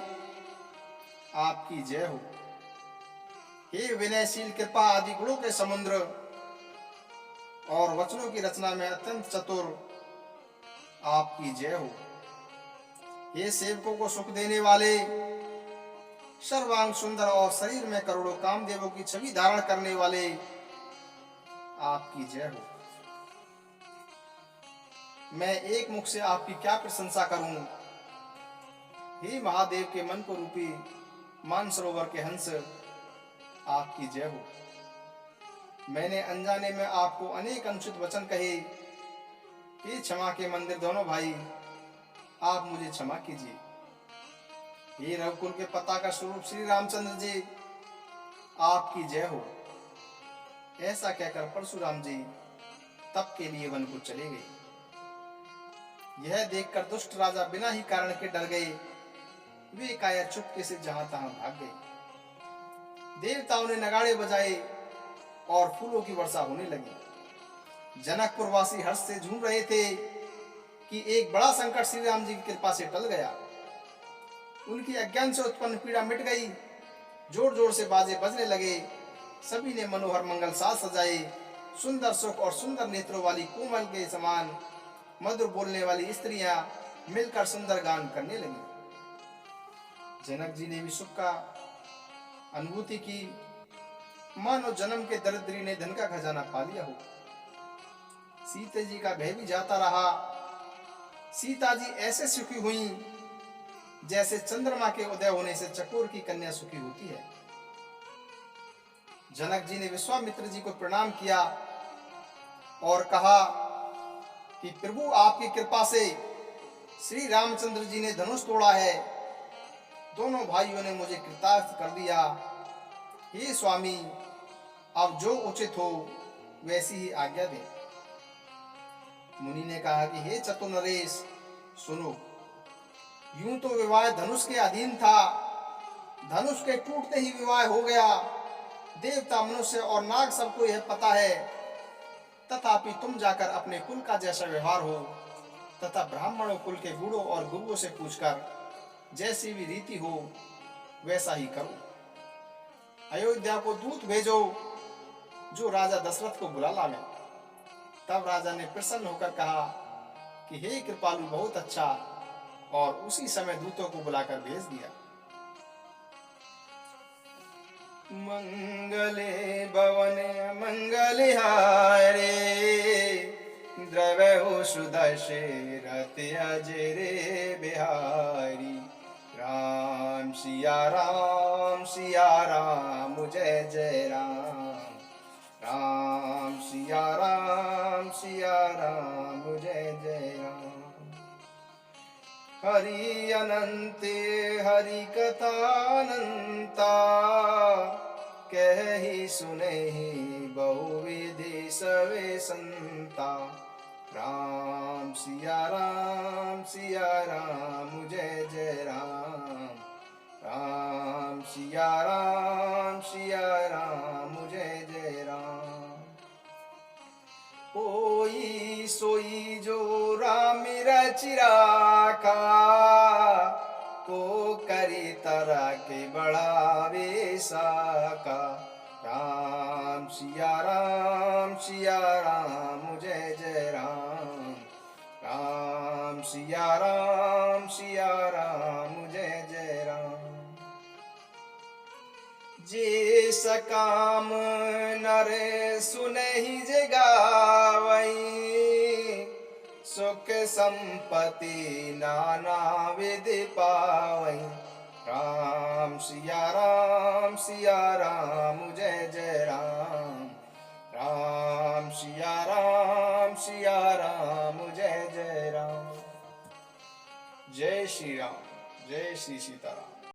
आपकी जय हो। हे विनयशील कृपा आदि गुणों के समुद्र और वचनों की रचना में अत्यंत चतुर, आपकी जय हो। हे सेवकों को सुख देने वाले, सर्वांग सुंदर और शरीर में करोड़ों कामदेवों की छवि धारण करने वाले, आपकी जय हो। मैं एक मुख से आपकी क्या प्रशंसा करूं। हे महादेव के मन को रूपी मानसरोवर के हंस, आपकी जय हो। मैंने अनजाने में आपको अनेक अनुचित वचन कहे। हे क्षमा के मंदिर दोनों भाई, आप मुझे क्षमा कीजिए। हे रघुकुल के पताका स्वरूप श्री रामचंद्र जी, आपकी जय हो। ऐसा कहकर परशुराम जी तप के लिए वन को चले गए। यह देखकर दुष्ट राजा बिना ही कारण के डर गए। वे कायर चुपके से जहां तहां भाग गए। देवताओं ने नगाड़े बजाए और फूलों की वर्षा होने लगी। जनकपुर वासी हर्ष से झूम रहे थे कि एक बड़ा संकट श्री राम जी की कृपा से टल गया। उनकी अज्ञान से उत्पन्न पीड़ा मिट गई। जोर जोर से बाजे बजने लगे। सभी ने मनोहर मंगल साज सजाए। सुंदर सुख और सुंदर नेत्रों वाली कोमल के समान मधुर बोलने वाली स्त्रियां मिलकर सुंदर गान करने लगी। जनक जी ने भी सुख का अनुभूति की, मानो जन्म के दरिद्री ने धन का खजाना पा लिया हो। सीता जी का भय भी जाता रहा। सीता जी ऐसे सुखी हुई जैसे चंद्रमा के उदय होने से चकोर की कन्या सुखी होती है। जनक जी ने विश्वामित्र जी को प्रणाम किया और कहा कि प्रभु, आपकी कृपा से श्री रामचंद्र जी ने धनुष तोड़ा है। दोनों भाइयों ने मुझे कृतार्थ कर दिया। हे स्वामी, अब जो उचित हो वैसी ही आज्ञा दें। मुनि ने कहा कि हे चतुर नरेश, सुनो। यूं तो विवाह धनुष के अधीन था। धनुष के टूटते ही विवाह हो गया। देवता, मनुष्य और नाग सबको यह पता है। तथापि तुम जाकर अपने कुल का जैसा व्यवहार हो तथा ब्राह्मणों कुल के बूढ़ों और गुरुओं से पूछकर जैसी भी रीति हो वैसा ही करो। अयोध्या को दूत भेजो जो राजा दशरथ को बुला लावे। तब राजा ने प्रसन्न होकर कहा कि हे कृपालु, बहुत अच्छा, और उसी समय दूतों को बुलाकर भेज दिया। मंगले भवन मंगल हारे, द्रवहु सुदशरथ अजरे बिहारी। राम सिया राम जय जय राम। राम सिया राम जय जय राम। हरि अनंते हरि कथानंता, कहि सुनहि बहुविधि सवे संता। राम सिया राम जय जय राम। सिया राम जय जय राम। कोई सोई जो राम रचि राखा, को करी तरा के बढ़ावे साका। सिया राम जय जय राम। सिया राम जय जय राम। जे सकाम नर सुनहि जे गावई, सुख संपत्ति नाना विधि पावई। सिया राम जय जय राम। सिया राम जय जय राम। जय श्री राम, जय श्री सीताराम।